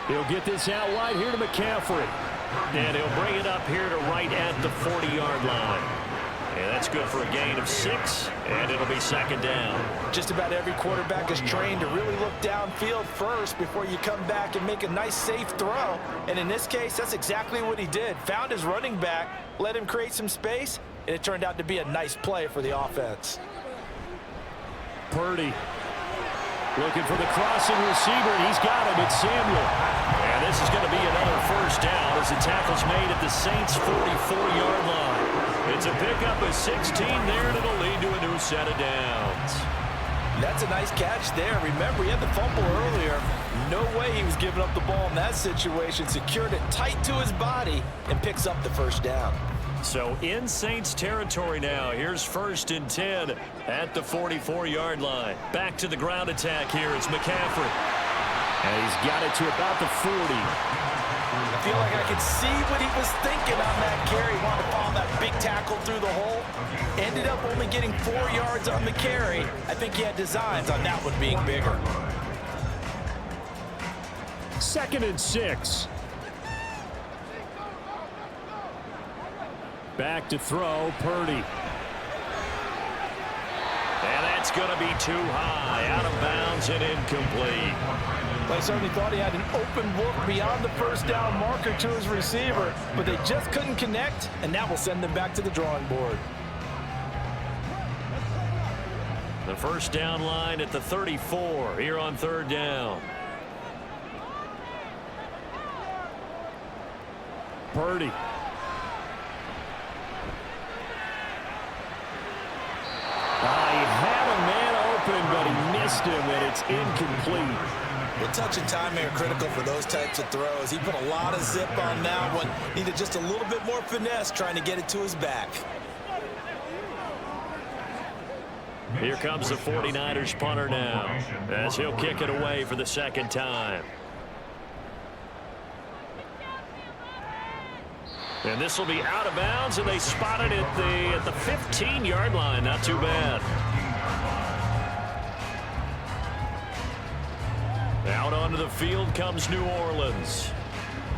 He'll get this out wide here to McCaffrey. And he'll bring it up here to right at the 40-yard line. And that's good for a gain of 6, and it'll be 2nd down. Just about every quarterback is trained to really look downfield first before you come back and make a nice, safe throw. And in this case, that's exactly what he did. Found his running back, let him create some space, and it turned out to be a nice play for the offense. Purdy looking for the crossing receiver, and he's got him. It's Samuel. And this is going to be another first down as the tackle's made at the Saints' 44-yard line. It's a pickup of 16 there, and it'll lead to a new set of downs. That's a nice catch there. Remember, he had the fumble earlier. No way he was giving up the ball in that situation. Secured it tight to his body and picks up the first down. So in Saints territory now. Here's 1st and 10 at the 44-yard line. Back to the ground attack here. It's McCaffrey. And he's got it to about the 40. I feel like I could see what he was thinking on that carry. He wanted to follow that big tackle through the hole. Ended up only getting 4 yards on the carry. I think he had designs on that one being bigger. 2nd and 6. Back to throw, Purdy. And that's going to be too high, out of bounds and incomplete. I certainly thought he had an open look beyond the first down marker to his receiver, but they just couldn't connect, and that will send them back to the drawing board. The first down line at the 34 here on third down. Purdy. He had a man open, but he missed him, and it's incomplete. Well, touch and timing are critical for those types of throws. He put a lot of zip on that one. Needed just a little bit more finesse trying to get it to his back. Here comes the 49ers punter now, as he'll kick it away for the second time. And this will be out of bounds, and they spot it at the 15-yard line. Not too bad. Out onto the field comes New Orleans.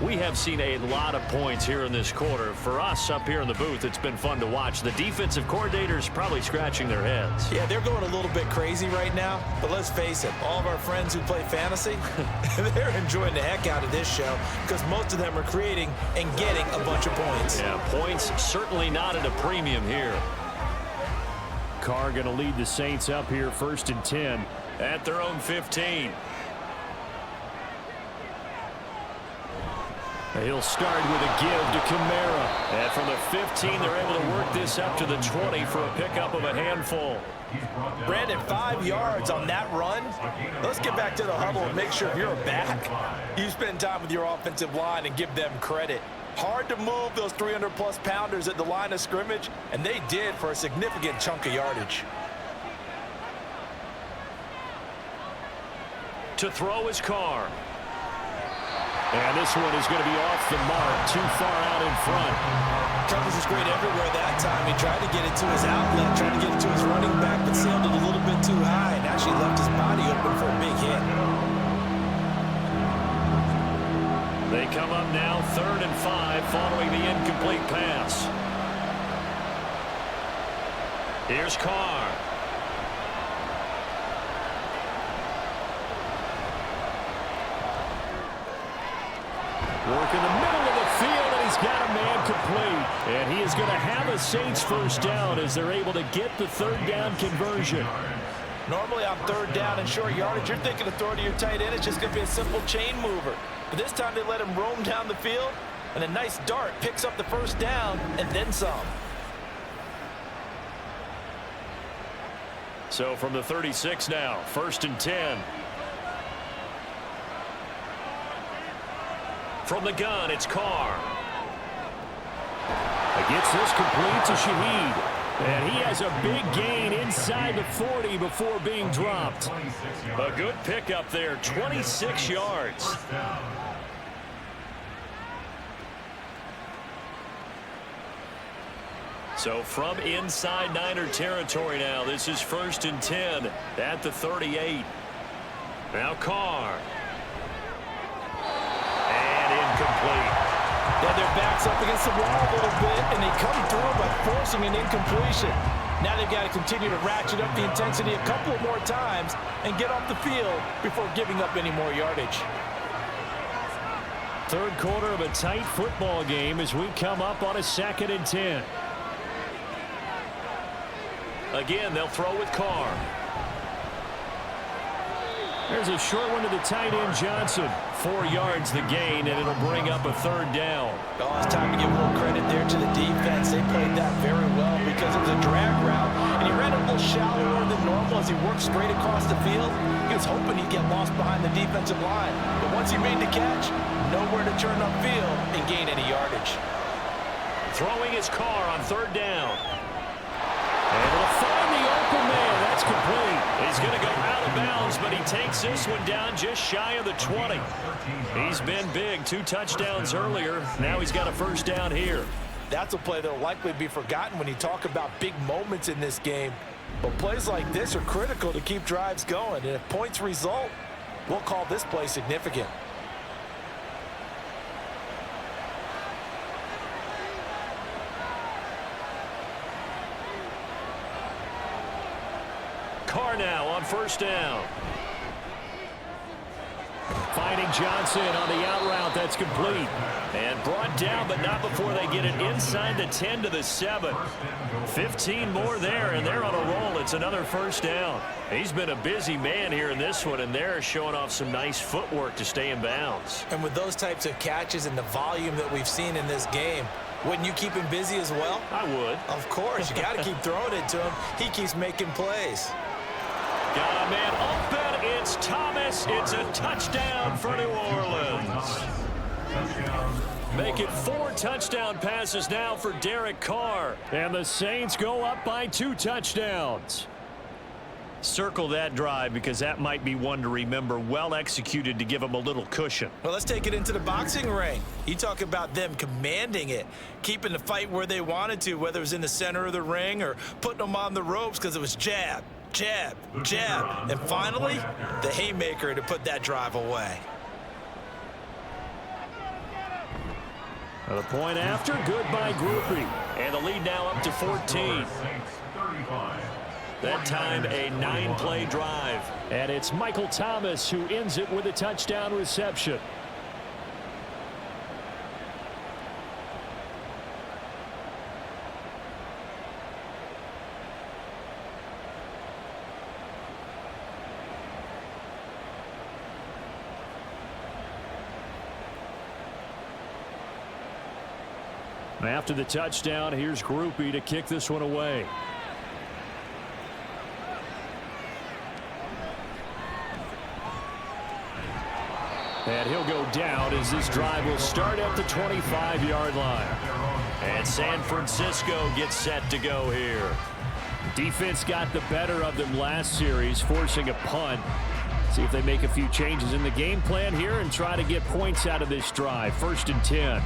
We have seen a lot of points here in this quarter. For us up here in the booth, it's been fun to watch. The defensive coordinators probably scratching their heads. Yeah, they're going a little bit crazy right now. But let's face it, all of our friends who play fantasy, they're enjoying the heck out of this show because most of them are creating and getting a bunch of points. Yeah, points certainly not at a premium here. Carr going to lead the Saints up here, 1st and 10 at their own 15. He'll start with a give to Kamara. And from the 15, they're able to work this up to the 20 for a pickup of a handful. Brandon, 5 yards on that run. Let's get back to the huddle and make sure if you're back, you spend time with your offensive line and give them credit. Hard to move those 300-plus pounders at the line of scrimmage, and they did for a significant chunk of yardage. To throw is Carr. And this one is going to be off the mark, too far out in front. Coverage was great everywhere that time. He tried to get it to his outlet, tried to get it to his running back, but sailed it a little bit too high and actually left his body open for a big hit. They come up now 3rd and 5 following the incomplete pass. Here's Carr. Work in the middle of the field, and he's got a man complete. And he is going to have a Saints first down as they're able to get the 3rd down conversion. Normally on 3rd down and short yardage, you're thinking of throwing to your tight end. It's just going to be a simple chain mover. But this time they let him roam down the field, and a nice dart picks up the first down and then some. So from the 36 now, 1st and 10. From the gun, it's Carr. Gets this complete to Shaheed. And he has a big gain inside the 40 before being dropped. A good pickup there, 26 yards. So from inside Niner territory now, this is 1st and 10 at the 38. Now Carr. Incomplete. Yeah, their back's up against the wall a little bit, and they come through by forcing an incompletion. Now they've got to continue to ratchet up the intensity a couple of more times and get off the field before giving up any more yardage. 3rd quarter of a tight football game as we come up on a 2nd and 10. Again, they'll throw with Carr. There's a short one to the tight end, Johnson. 4 yards the gain, and it'll bring up a 3rd down. Oh, it's time to give a little credit there to the defense. They played that very well because it was a drag route, and he ran a little shallower than normal as he worked straight across the field. He was hoping he'd get lost behind the defensive line, but once he made the catch, nowhere to turn upfield and gain any yardage. Throwing his Carr on 3rd down. And it'll find the open man. That's complete. He's going to go out of bounds, but he takes this one down just shy of the 20. He's been big. 2 touchdowns earlier. Now he's got a first down here. That's a play that will likely be forgotten when you talk about big moments in this game. But plays like this are critical to keep drives going. And if points result, we'll call this play significant. Carr now on first down. Finding Johnson on the out route. That's complete. And brought down, but not before they get it inside the 10 to the 7. 15 more there, and they're on a roll. It's another first down. He's been a busy man here in this one, and they're showing off some nice footwork to stay in bounds. And with those types of catches and the volume that we've seen in this game, wouldn't you keep him busy as well? I would. Of course. You got to keep throwing it to him. He keeps making plays. Got a man open. It's Thomas. It's a touchdown for New Orleans. Make it 4 touchdown passes now for Derek Carr. And the Saints go up by 2 touchdowns. Circle that drive because that might be one to remember. Well executed to give them a little cushion. Well, let's take it into the boxing ring. You talk about them commanding it, keeping the fight where they wanted to, whether it was in the center of the ring or putting them on the ropes because it was jab, jab, jab. And finally, the haymaker to put that drive away. The point after, good by Groupie. And the lead now up to 14. That time a 9-play drive. And it's Michael Thomas who ends it with a touchdown reception. After the touchdown, here's Groupie to kick this one away. And he'll go down as this drive will start at the 25-yard line. And San Francisco gets set to go here. Defense got the better of them last series, forcing a punt. See if they make a few changes in the game plan here and try to get points out of this drive. 1st and 10.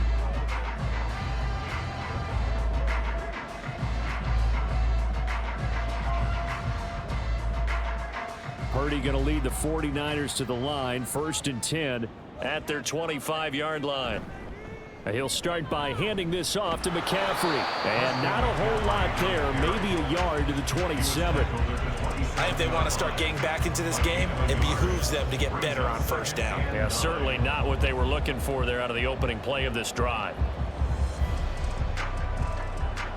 Purdy going to lead the 49ers to the line. 1st and 10 at their 25-yard line. He'll start by handing this off to McCaffrey. And not a whole lot there. Maybe a yard to the 27. I think they want to start getting back into this game. It behooves them to get better on first down. Yeah, certainly not what they were looking for there out of the opening play of this drive.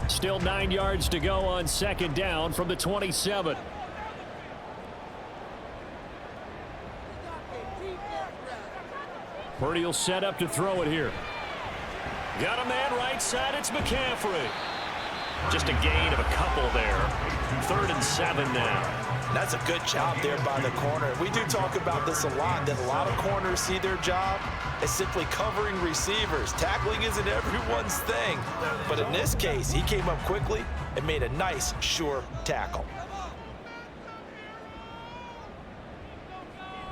Still 9 yards to go on 2nd down from the 27. Purdy will set up to throw it here. Got a man right side. It's McCaffrey. Just a gain of a couple there. 3rd and 7 now. That's a good job there by the corner. We do talk about this a lot, that a lot of corners see their job as simply covering receivers. Tackling isn't everyone's thing. But in this case, he came up quickly and made a nice, sure tackle.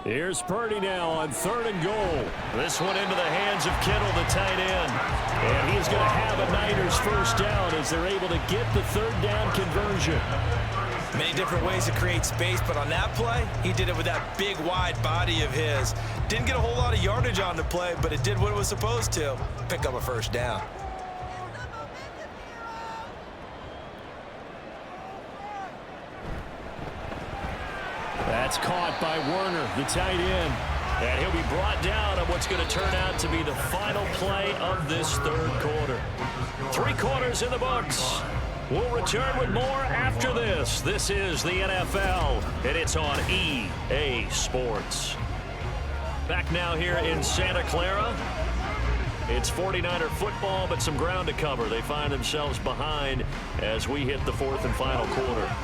Here's Purdy now on 3rd and goal. This one into the hands of Kittle, the tight end. And he's going to have a Niners first down as they're able to get the 3rd down conversion. Many different ways to create space, but on that play, he did it with that big, wide body of his. Didn't get a whole lot of yardage on the play, but it did what it was supposed to. Pick up a first down. That's caught by Werner, the tight end. And he'll be brought down on what's going to turn out to be the final play of this 3rd quarter. 3 quarters in the books. We'll return with more after this. This is the NFL, and it's on EA Sports. Back now here in Santa Clara. It's 49er football, but some ground to cover. They find themselves behind as we hit the 4th and final quarter.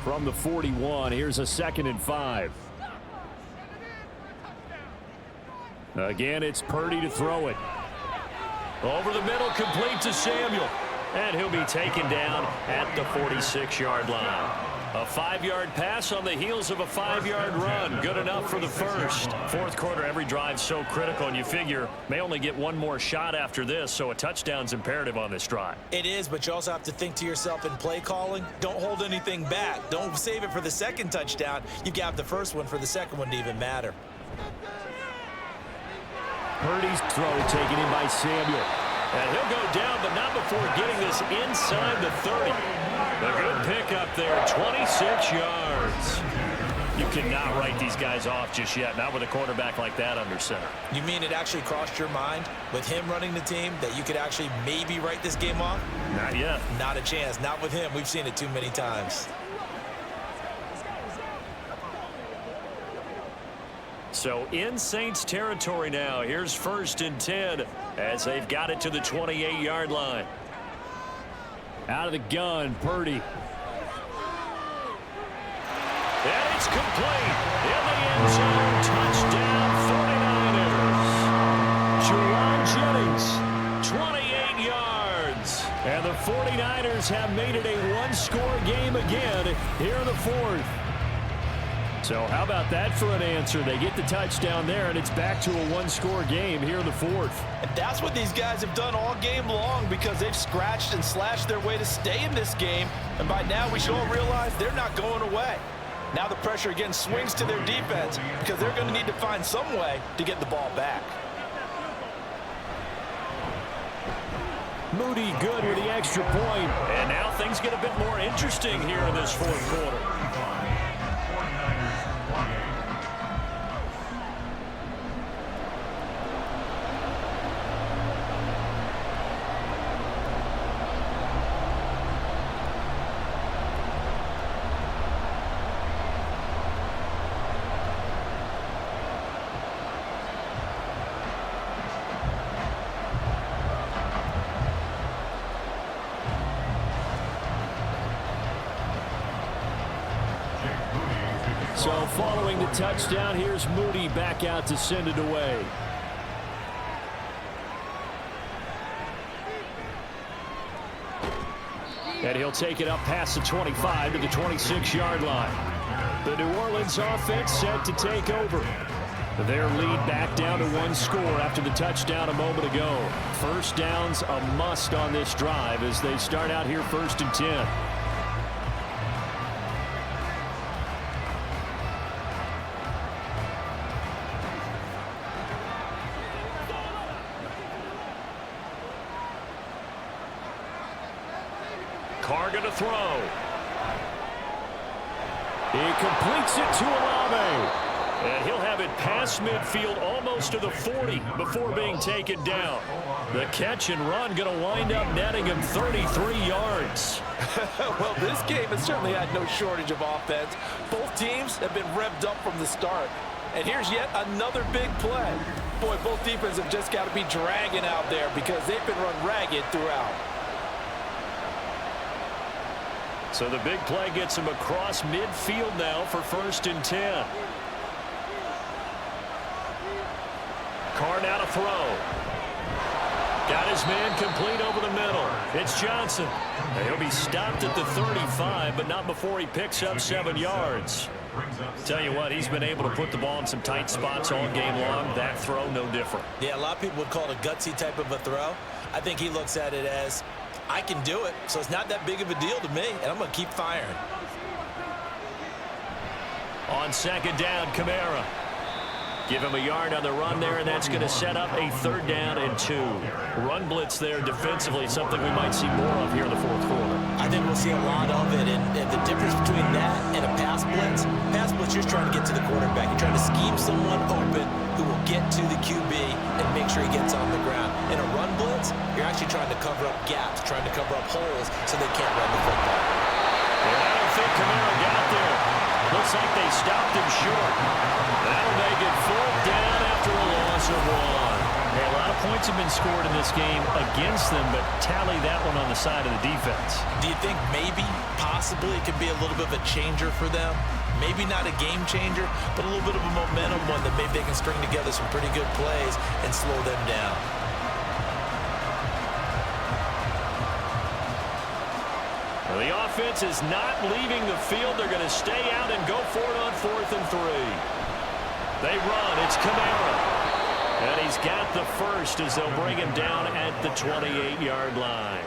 From the 41, here's a 2nd and 5. Again, it's Purdy to throw it. Over the middle, complete to Samuel. And he'll be taken down at the 46-yard line. A 5-yard pass on the heels of a 5-yard run. Good enough for the first. 4th quarter, every drive's so critical, and you figure may only get one more shot after this, so a touchdown's imperative on this drive. It is, but you also have to think to yourself in play calling, don't hold anything back. Don't save it for the 2nd touchdown. You've got the first one for the 2nd one to even matter. Purdy's throw taken in by Samuel. And he'll go down, but not before getting this inside the 30. A good pickup there, 26 yards. You cannot write these guys off just yet, not with a quarterback like that under center. You mean it actually crossed your mind with him running the team that you could actually maybe write this game off? Not yet. Not a chance. Not with him. We've seen it too many times. So in Saints territory now. Here's 1st and 10 as they've got it to the 28-yard line. Out of the gun, Purdy. And it's complete. In the end zone, touchdown 49ers. Juwan Jennings, 28 yards. And the 49ers have made it a one-score game again here in the 4th. So how about that for an answer? They get the touchdown there, and it's back to a one-score game here in the 4th. And that's what these guys have done all game long because they've scratched and slashed their way to stay in this game. And by now, we should all realize they're not going away. Now the pressure again swings to their defense because they're going to need to find some way to get the ball back. Moody good with the extra point. And now things get a bit more interesting here in this 4th quarter. So following the touchdown, here's Moody back out to send it away. And he'll take it up past the 25 to the 26-yard line. The New Orleans offense set to take over. Their lead back down to one score after the touchdown a moment ago. First down's a must on this drive as they start out here 1st and 10. Carr going to throw. He completes it to Olave. And he'll have it past midfield almost to the 40 before being taken down. The catch and run going to wind up netting him 33 yards. Well, this game has certainly had no shortage of offense. Both teams have been revved up from the start. And here's yet another big play. Boy, both defenses have just got to be dragging out there because they've been run ragged throughout. So the big play gets him across midfield now for 1st and 10. Carr now to throw. Got his man complete over the middle. It's Johnson. He'll be stopped at the 35, but not before he picks up 7 yards. Tell you what, he's been able to put the ball in some tight spots all game long. That throw, no different. Yeah, a lot of people would call it a gutsy type of a throw. I think he looks at it as, I can do it, so it's not that big of a deal to me, and I'm going to keep firing. On 2nd down, Kamara. Give him a yard on the run there, and that's going to set up a 3rd down and 2. Run blitz there defensively, something we might see more of here in the 4th quarter. I think we'll see a lot of it, and the difference between that and a pass blitz, you're trying to get to the quarterback. You're trying to scheme someone open who will get to the QB and make sure he gets on the ground. In a run blitz, you're actually trying to cover up gaps, trying to cover up holes so they can't run the football. And I don't think Kamara got there. Looks like they stopped him short. That'll make it 4th down after a loss of 1. Hey, a lot of points have been scored in this game against them, but tally that one on the side of the defense. Do you think maybe, possibly, it could be a little bit of a changer for them? Maybe not a game changer, but a little bit of a momentum one that maybe they can string together some pretty good plays and slow them down. Well, the offense is not leaving the field. They're going to stay out and go for it on 4th and 3. They run. It's Kamara. And he's got the first as they'll bring him down at the 28-yard line.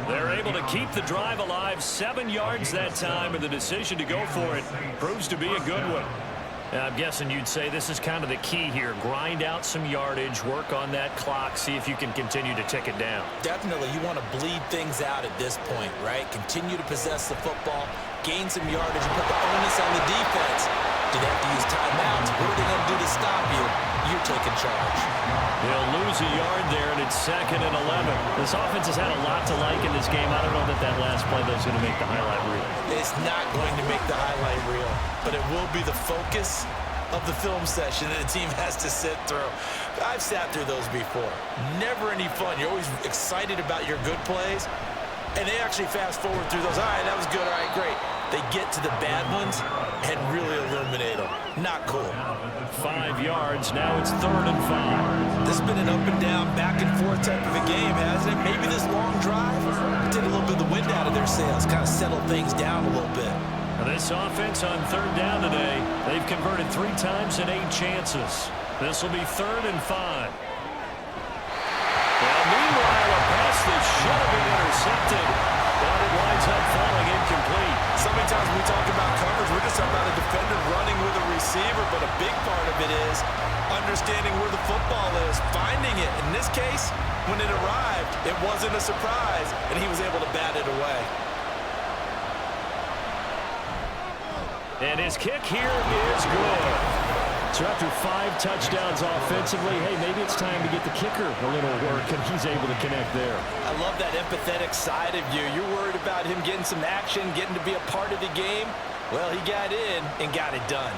They're able to keep the drive alive, 7 yards that time, and the decision to go for it proves to be a good one. And I'm guessing you'd say this is kind of the key here. Grind out some yardage, work on that clock, see if you can continue to tick it down. Definitely, you want to bleed things out at this point, right? Continue to possess the football, gain some yardage, and put the onus on the defense. Do they have to use timeouts? What are they going to do to stop you? You're taking charge. They'll lose a yard there, and it's 2nd and 11. This offense has had a lot to like in this game. I don't know that last play is going to make the highlight reel. It's not going to make the highlight reel, but it will be the focus of the film session that the team has to sit through. I've sat through those before. Never any fun. You're always excited about your good plays, and they actually fast forward through those. All right, that was good. All right, great. They get to the bad ones and really eliminate them. Not cool. 5 yards. Now it's 3rd and 5. This has been an up and down, back and forth type of a game, hasn't it? Maybe this long drive did a little bit of the wind out of their sails, kind of settled things down a little bit. This offense on 3rd down today, they've converted 3 times in 8 chances. This will be 3rd and 5. Well, meanwhile, a pass that should have been intercepted, but it winds up falling incomplete. So many times when we talk about coverage, we're just talking about a defender running with a receiver, but a big part of it is understanding where the football is, finding it. In this case, when it arrived, it wasn't a surprise, and he was able to bat it away. And his kick here is good. So after 5 touchdowns offensively, hey, maybe it's time to get the kicker a little work, and he's able to connect there. I love that empathetic side of you. You're worried about him getting some action, getting to be a part of the game. Well, he got in and got it done.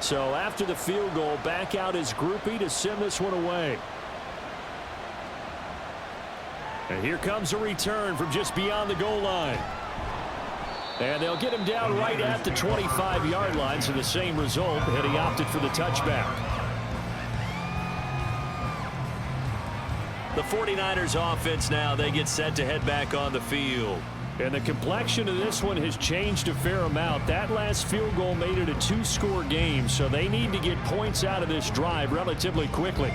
So after the field goal, back out is Groupie to send this one away. And here comes a return from just beyond the goal line. And they'll get him down right at the 25-yard line, so the same result, and he opted for the touchback. The 49ers offense now, they get set to head back on the field. And the complexion of this one has changed a fair amount. That last field goal made it a 2-score game, so they need to get points out of this drive relatively quickly.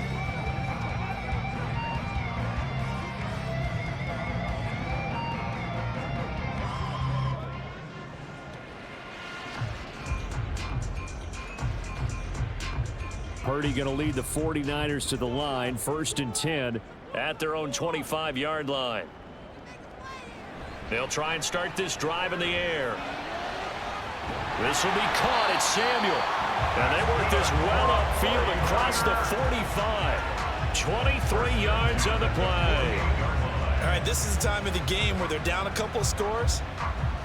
Purdy going to lead the 49ers to the line, 1st and 10 at their own 25-yard line. They'll try and start this drive in the air. This will be caught. It's Samuel. And they work this well upfield and cross the 45. 23 yards on the play. All right, this is the time of the game where they're down a couple of scores,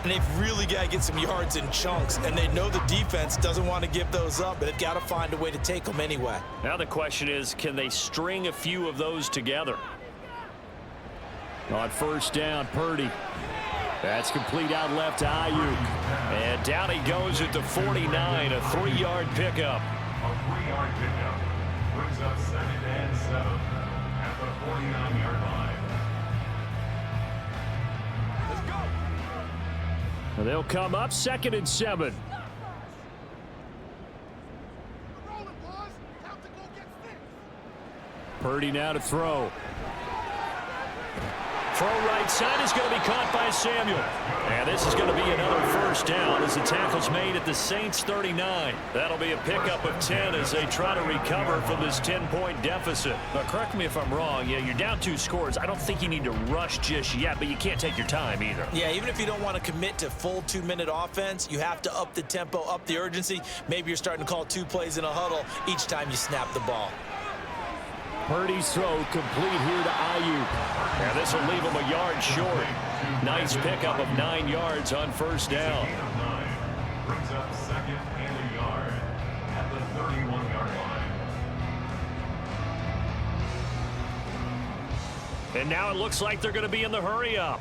and they've really got to get some yards in chunks, and they know the defense doesn't want to give those up, but they've got to find a way to take them anyway. Now the question is, can they string a few of those together? On 1st down, Purdy. That's complete out left to Ayuk. And down he goes at the 49, a 3-yard pickup. A 3-yard pickup brings up 2nd and 7 at the 49-yard line. Let's go. And they'll come up 2nd and 7. Purdy now to throw. Throw right side is going to be caught by Samuel. And this is going to be another 1st down as the tackle's made at the Saints 39. That'll be a pickup of 10 as they try to recover from this 10-point deficit. But correct me if I'm wrong. Yeah, you're down 2 scores. I don't think you need to rush just yet, but you can't take your time either. Yeah, even if you don't want to commit to full 2-minute offense, you have to up the tempo, up the urgency. Maybe you're starting to call 2 plays in a huddle each time you snap the ball. Purdy's throw complete here to Ayuk. And this will leave him a yard short. Nice pickup of 9 yards on 1st down. Brings up 2nd and a yard at the 31-yard line. And now it looks like they're going to be in the hurry up.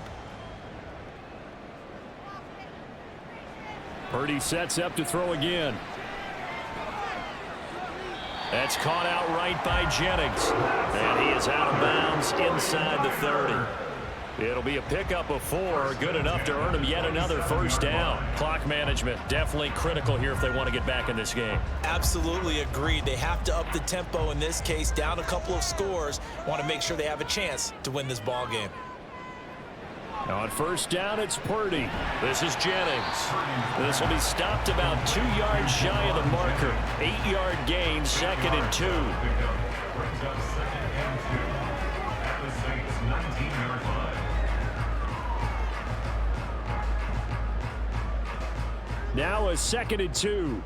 Purdy sets up to throw again. That's caught outright by Jennings. And he is out of bounds inside the 30. It'll be a pickup of 4, good enough to earn them yet another first down. Clock management definitely critical here if they want to get back in this game. Absolutely agreed. They have to up the tempo in this case, down a couple of scores. Want to make sure they have a chance to win this ball game. On first down, it's Purdy. This is Jennings. This will be stopped about 2 yards shy of the marker. 8-yard gain, 2nd and 2. Brings up 2nd and 2 at the Saints' 19-yard line. Now a 2nd and 2.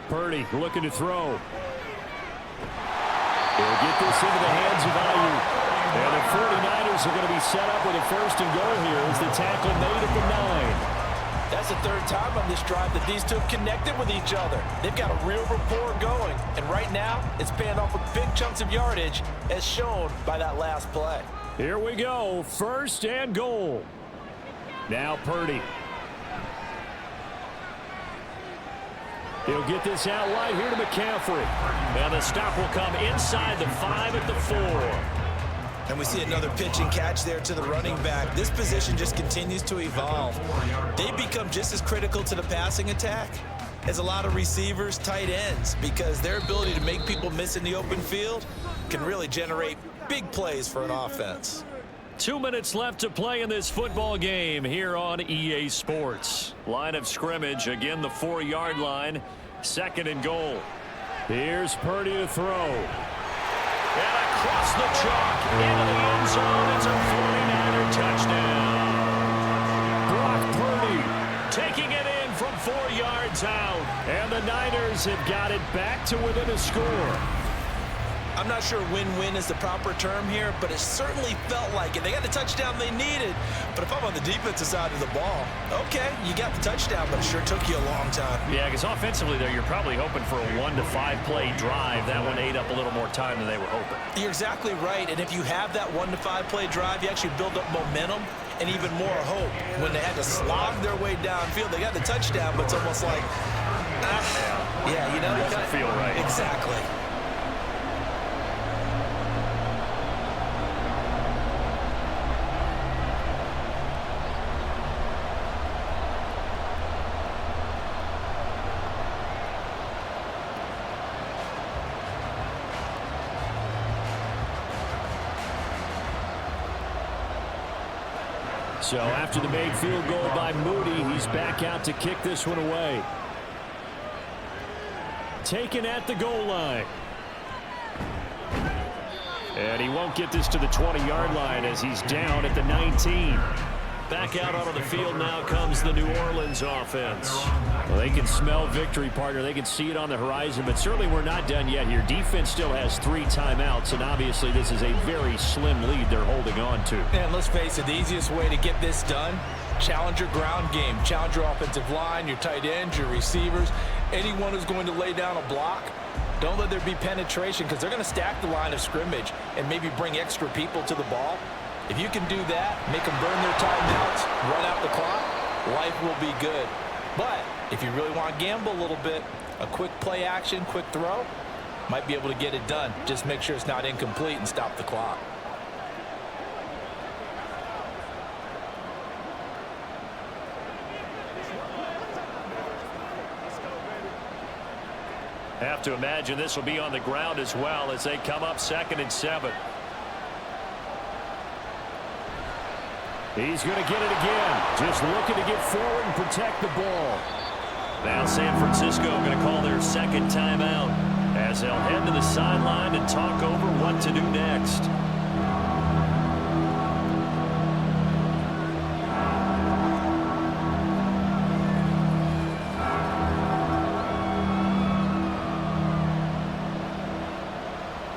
Purdy looking to throw. He'll get this into the hands of Ayuk. And the 49ers are going to be set up with a 1st and goal here as the tackle made at the 9. That's the 3rd time on this drive that these two have connected with each other. They've got a real rapport going. And right now, it's paying off with big chunks of yardage, as shown by that last play. Here we go. 1st and goal. Now Purdy. He'll get this out wide here to McCaffrey. And the stop will come inside the 5 at the 4. And we see another pitch and catch there to the running back. This position just continues to evolve. They become just as critical to the passing attack as a lot of receivers, tight ends, because their ability to make people miss in the open field can really generate big plays for an offense. 2 minutes left to play in this football game here on EA Sports. Line of scrimmage, again the 4-yard line, 2nd and goal. Here's Purdy to throw. And across the chalk, into the end zone, it's a 49er touchdown. Brock Purdy taking it in from 4 yards out. And the Niners have got it back to within a score. I'm not sure win-win is the proper term here, but it certainly felt like it. They got the touchdown they needed, but if I'm on the defensive side of the ball, okay, you got the touchdown, but it sure took you a long time. Yeah, because offensively there, you're probably hoping for a 1 to 5 play drive. That one ate up a little more time than they were hoping. You're exactly right, and if you have that 1 to 5 play drive, you actually build up momentum and even more hope. When they had to slog their way downfield, they got the touchdown, but it's almost like, yeah, you know, it doesn't feel right. Exactly. So after the made field goal by Moody, he's back out to kick this one away. Taken at the goal line. And he won't get this to the 20-yard line as he's down at the 19. Back out onto the field now comes the New Orleans offense. Well, they can smell victory, partner. They can see it on the horizon, but certainly we're not done yet here. Defense still has 3 timeouts, and obviously this is a very slim lead they're holding on to. And let's face it, the easiest way to get this done, challenge your ground game. Challenge your offensive line, your tight ends, your receivers, anyone who's going to lay down a block. Don't let there be penetration because they're going to stack the line of scrimmage and maybe bring extra people to the ball. If you can do that, make them burn their timeouts, run out the clock, life will be good. But if you really want to gamble a little bit, a quick play action, quick throw, might be able to get it done. Just make sure it's not incomplete and stop the clock. Have to imagine this will be on the ground as well as they come up 2nd and 7. He's going to get it again. Just looking to get forward and protect the ball. Now San Francisco going to call their 2nd timeout as they'll head to the sideline and talk over what to do next.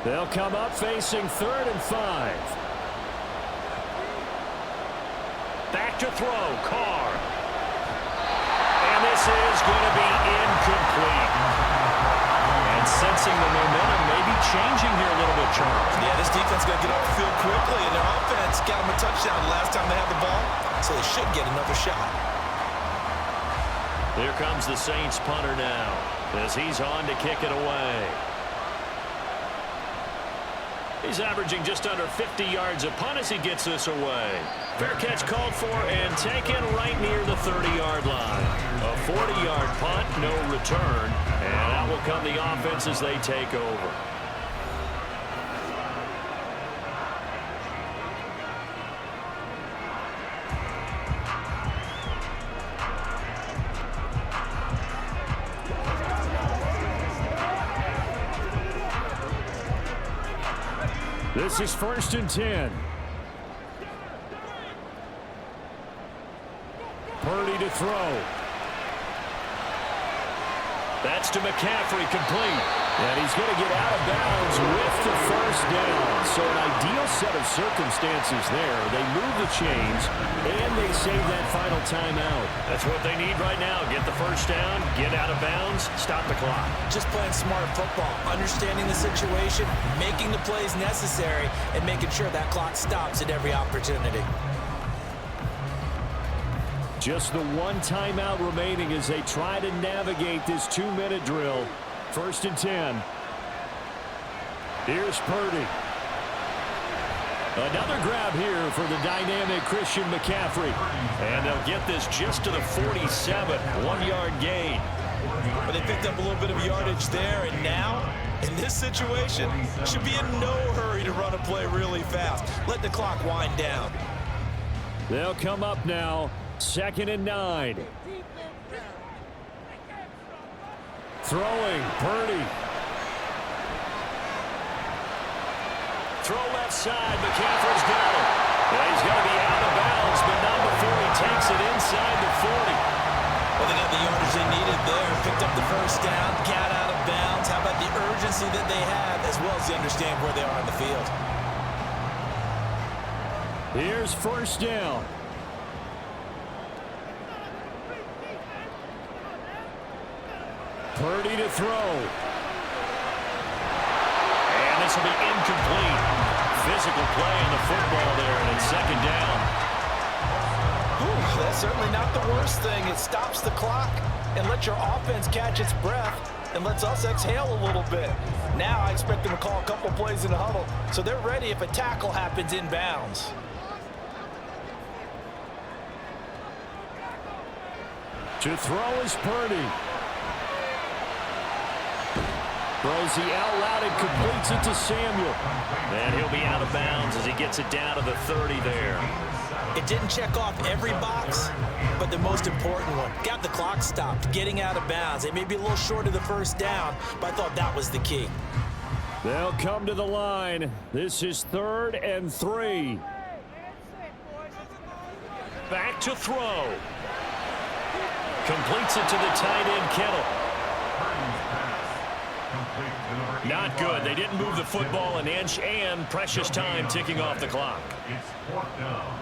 They'll come up facing 3rd and 5. Back to throw, Carr. And this is going to be incomplete. And sensing the momentum may be changing here a little bit, Charles. Yeah, this defense is going to get off the field quickly, and their offense got them a touchdown last time they had the ball, so they should get another shot. Here comes the Saints punter now as he's on to kick it away. He's averaging just under 50 yards a punt as he gets this away. Fair catch called for and taken right near the 30-yard line. A 40-yard punt, no return. And out will come the offense as they take over. This is 1st and 10. Purdy to throw. That's to McCaffrey, complete. And he's going to get out of bounds with the 1st down. So an ideal set of circumstances there. They move the chains, and they save that final timeout. That's what they need right now. Get the 1st down, get out of bounds, stop the clock. Just playing smart football, understanding the situation, making the plays necessary, and making sure that clock stops at every opportunity. Just the one timeout remaining as they try to navigate this 2-minute drill. 1st and 10. Here's Purdy. Another grab here for the dynamic Christian McCaffrey. And they'll get this just to the 47. 1-yard gain. But they picked up a little bit of yardage there, and now, in this situation, should be in no hurry to run a play really fast. Let the clock wind down. They'll come up now. 2nd and 9. Throwing, Purdy. Throw left side, McCaffrey's got it. And he's going to be out of bounds, but not before he takes it inside the 40. Well, they got the yardage they needed there. Picked up the 1st down, got out of bounds. How about the urgency that they have, as well as they understand where they are on the field? Here's 1st down. Purdy to throw. And this will be incomplete. Physical play on the football there, and it's 2nd down. Ooh, that's certainly not the worst thing. It stops the clock and lets your offense catch its breath and lets us exhale a little bit. Now I expect them to call a couple plays in the huddle, so they're ready if a tackle happens in bounds. To throw is Purdy. Throws the out loud and completes it to Samuel. And he'll be out of bounds as he gets it down to the 30 there. It didn't check off every box, but the most important one. Got the clock stopped, getting out of bounds. It may be a little short of the 1st down, but I thought that was the key. They'll come to the line. This is 3rd and 3. Back to throw. Completes it to the tight end, Kittle. Not good. They didn't move the football an inch, and precious time ticking off the clock. It's 4th down.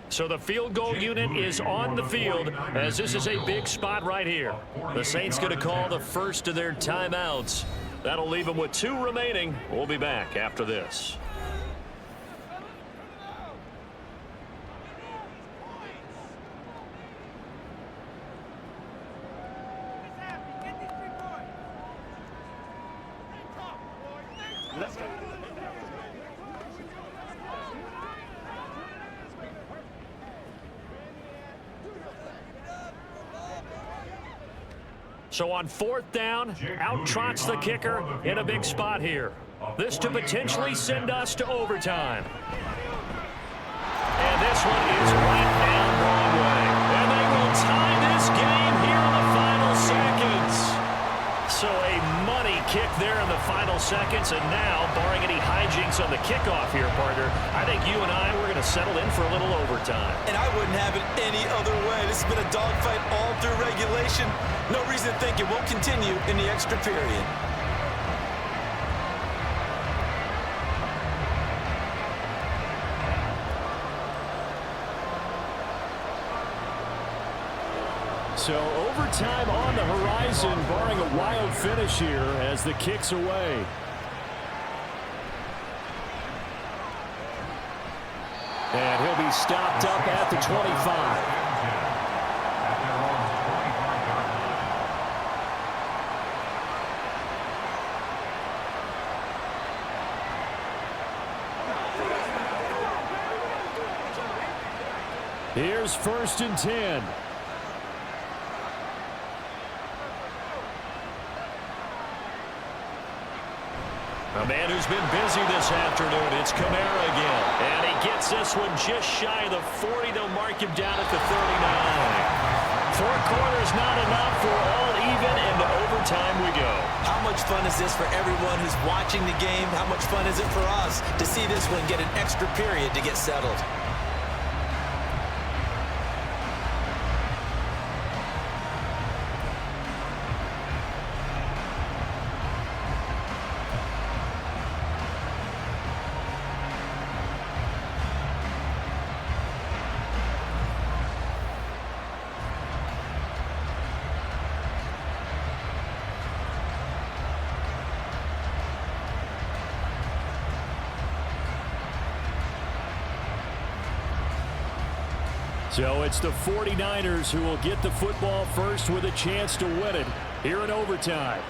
So the field goal unit is on the field as this is a big spot right here. The Saints going to call the 1st of their timeouts. That'll leave them with 2 remaining. We'll be back after this. So on 4th down, out trots the kicker in a big spot here. This to potentially send us to overtime. And this one is right down Broadway. And they will tie this game here in the final seconds. So a money kick there in the final seconds. And now, barring any hijinks on the kickoff here, partner, I think you and I, we're going to settle in for a little overtime. And I wouldn't have it any other way. This has been a dogfight all through regulation. No reason to think it won't continue in the extra period. So overtime on the horizon, barring a wild finish here as the kick's away. And he'll be stopped up at the 25. Here's 1st and 10. A man who's been busy this afternoon, it's Kamara again. And he gets this one just shy of the 40. They'll mark him down at the 39. 4 quarters not enough for all even, and to overtime we go. How much fun is this for everyone who's watching the game? How much fun is it for us to see this one get an extra period to get settled? So it's the 49ers who will get the football first with a chance to win it here in overtime.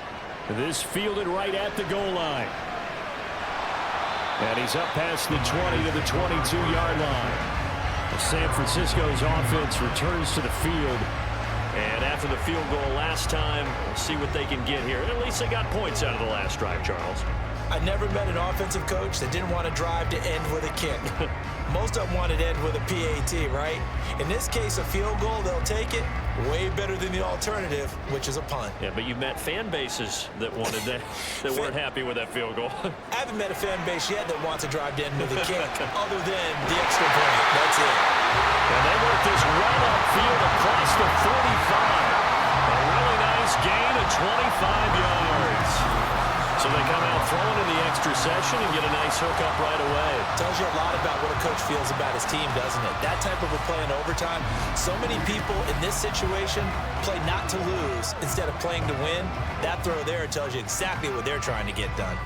This fielded right at the goal line. And he's up past the 20 to the 22-yard line. San Francisco's offense returns to the field. And after the field goal last time, we'll see what they can get here. At least they got points out of the last drive, Charles. I never met an offensive coach that didn't want to drive to end with a kick. Most of them wanted to end with a PAT, right? In this case, a field goal, they'll take it. Way better than the alternative, which is a punt. Yeah, but you met fan bases that wanted that, that weren't happy with that field goal. I haven't met a fan base yet that wants to drive to end with a kick, other than the extra point. That's it. And they work this right upfield across the 45. A really nice gain of 25 yards. So they come out throwing in the extra session and get a nice hookup right away. Tells you a lot about what a coach feels about his team, doesn't it? That type of a play in overtime. So many people in this situation play not to lose instead of playing to win. That throw there tells you exactly what they're trying to get done.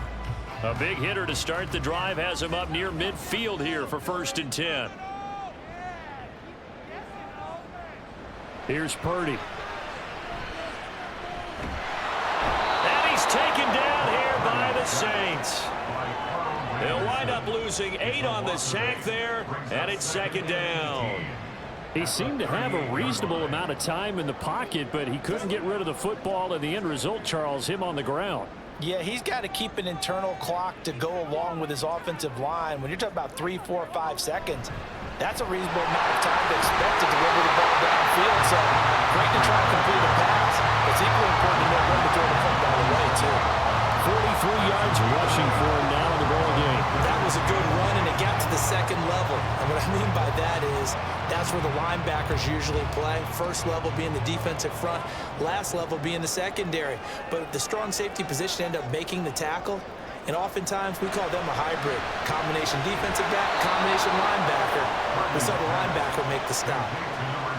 A big hitter to start the drive has him up near midfield here for 1st and 10. Here's Purdy. And he's taken down here by the Saints. They'll wind up losing 8 on the sack there, and it's 2nd down. He seemed to have a reasonable amount of time in the pocket, but he couldn't get rid of the football, and the end result, Charles, him on the ground. Yeah, he's got to keep an internal clock to go along with his offensive line. When you're talking about 3, 4, 5 seconds, that's a reasonable amount of time to expect to deliver the ball downfield. So great to try to complete a pass. It's equally important to know when to throw the football away, too. 43 yards rushing for him now in the ball game. That was a good run, and it got to the 2nd level. And what I mean by that is that's where the linebackers usually play. First level being the defensive front, last level being the secondary. But the strong safety position ended up making the tackle. And oftentimes we call them a hybrid. Combination defensive back, combination linebacker. We saw the linebacker make the stop.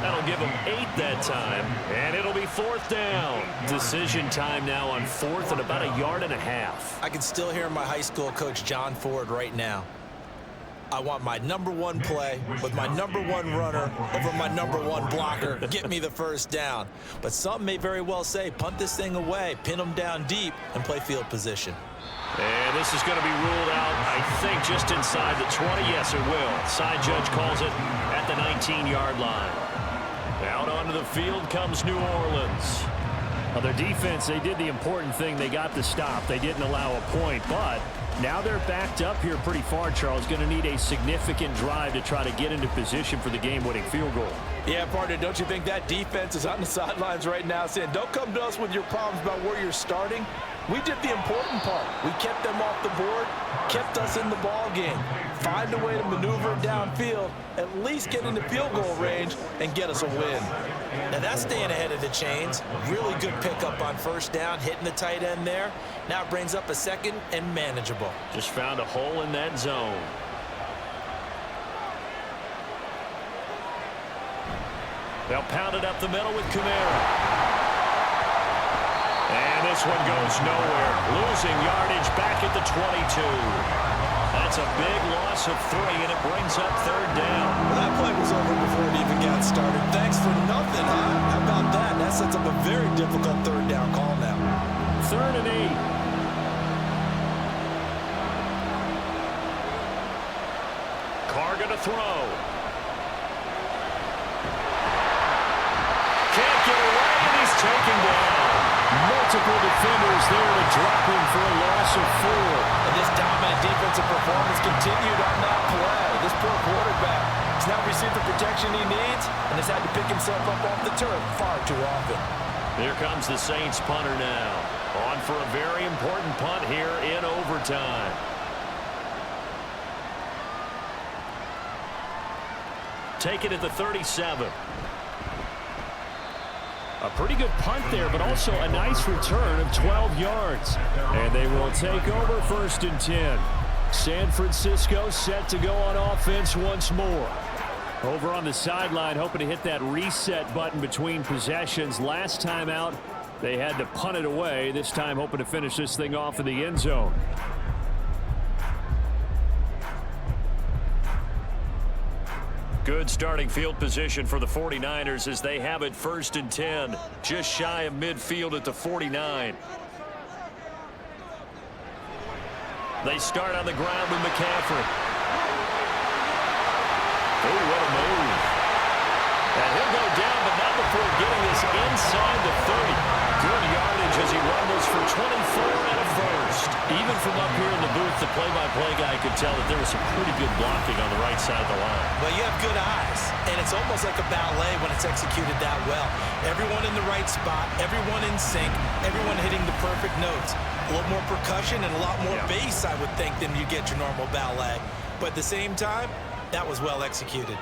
That'll give them 8 that time, and it'll be 4th down. Decision time now on 4th and about 1.5 yards. I can still hear my high school coach, John Ford, right now. I want my #1 play with my #1 runner over my #1 blocker. Get me the 1st down. But some may very well say, punt this thing away, pin them down deep, and play field position. And this is going to be ruled out, I think, just inside the 20. Yes, it will. Side judge calls it at the 19-yard line. Out onto the field comes New Orleans. Well, their defense, they did the important thing. They got the stop. They didn't allow a point, but now they're backed up here pretty far, Charles. Going to need a significant drive to try to get into position for the game-winning field goal. Yeah, partner, don't you think that defense is on the sidelines right now saying, don't come to us with your problems about where you're starting? We did the important part. We kept them off the board, kept us in the ball game. Find a way to maneuver it downfield, at least get into field goal range, and get us a win. Now that's staying ahead of the chains. Really good pickup on 1st down, hitting the tight end there. Now it brings up a 2nd and manageable. Just found a hole in that zone. They'll pound it up the middle with Kamara. And this one goes nowhere. Losing yardage back at the 22. That's a big loss of 3, and it brings up 3rd down. Well, that play was over before it even got started. Thanks for nothing, huh? How about that? That sets up a very difficult 3rd down call now. 3rd and 8. Carr going to throw. multiple defenders there to drop him for a loss of 4. And this dominant defensive performance continued on that play. This poor quarterback has now received the protection he needs and has had to pick himself up off the turf far too often. Here comes the Saints punter now. On for a very important punt here in overtime. Take it at the 37. A pretty good punt there, but also a nice return of 12 yards. And they will take over 1st and 10. San Francisco set to go on offense once more. Over on the sideline, hoping to hit that reset button between possessions. Last time out, they had to punt it away. This time hoping to finish this thing off in the end zone. Good starting field position for the 49ers as they have it 1st and 10. Just shy of midfield at the 49. They start on the ground with McCaffrey. Oh, what a move. And he'll go down, but not before getting this inside the 30. Good yardage as he rumbles for 24 and a first. Even from up here in the booth, the play-by-play guy could tell that there was some pretty good blocking on the right side of the line. Well, you have good eyes, and it's almost like a ballet when it's executed that well. Everyone in the right spot, everyone in sync, everyone hitting the perfect notes. A little more percussion and a lot more bass, I would think, than you get your normal ballet. But at the same time, that was well executed.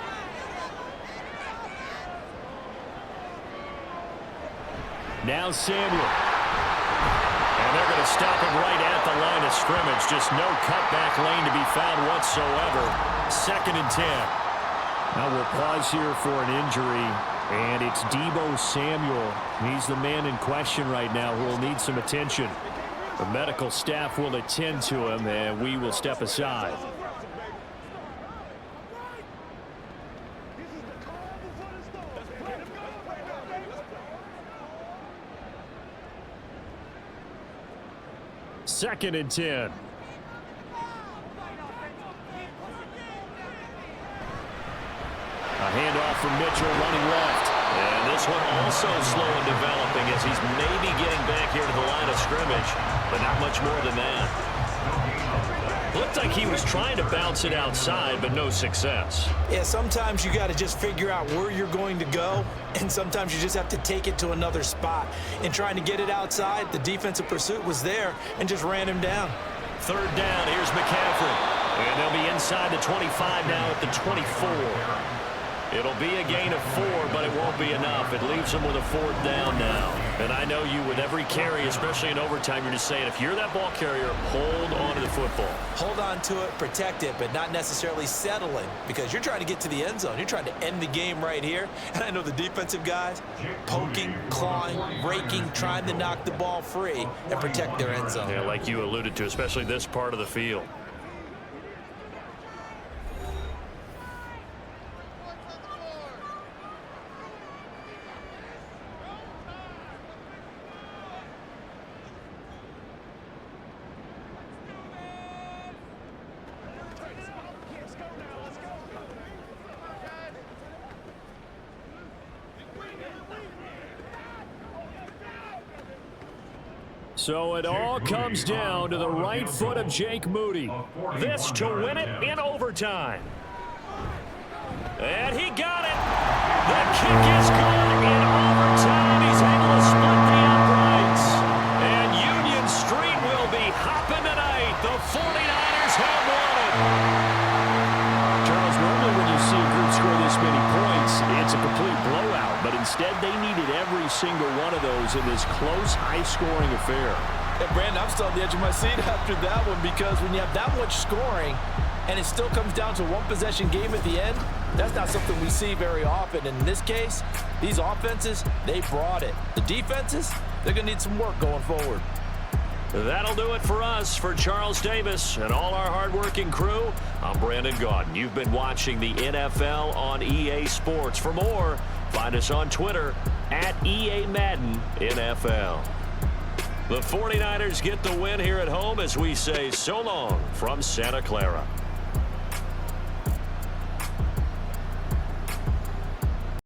Now Samuel. And they're going to stop him right at the line of scrimmage. Just no cutback lane to be found whatsoever. 2nd and 10. Now we'll pause here for an injury, and it's Deebo Samuel. He's the man in question right now who will need some attention. The medical staff will attend to him, and we will step aside. Second and 10. A handoff from Mitchell running left. And this one also slow in developing as he's maybe getting back here to the line of scrimmage, but not much more than that. Looked like he was trying to bounce it outside, but no success. Yeah, sometimes you got to just figure out where you're going to go, and sometimes you just have to take it to another spot. In trying to get it outside, the defensive pursuit was there and just ran him down. 3rd down, here's McCaffrey. And they'll be inside the 25 now at the 24. It'll be a gain of 4, but it won't be enough. It leaves them with a 4th down now. And I know you, with every carry, especially in overtime, you're just saying, if you're that ball carrier, hold on to the football. Hold on to it, protect it, but not necessarily settling, because you're trying to get to the end zone. You're trying to end the game right here. And I know the defensive guys poking, clawing, raking, trying to knock the ball free and protect their end zone. Yeah, like you alluded to, especially this part of the field. So it all comes down to the right foot of Jake Moody. This to win it in overtime. And he got it. The kick is good in overtime. He's able to split the uprights. And Union Street will be hopping tonight. The 49ers have won it. Charles, normally when you see a group score this many points, it's a complete blowout. But instead, they needed every single one of those in this close, high-scoring affair. Yeah, Brandon, I'm still on the edge of my seat after that one, because when you have that much scoring and it still comes down to one possession game at the end, that's not something we see very often. And in this case, these offenses, they brought it. The defenses, they're going to need some work going forward. That'll do it for us. For Charles Davis and all our hardworking crew, I'm Brandon Gaudin. You've been watching the NFL on EA Sports. For more, find us on Twitter at EA Madden NFL. The 49ers get the win here at home as we say so long from Santa Clara.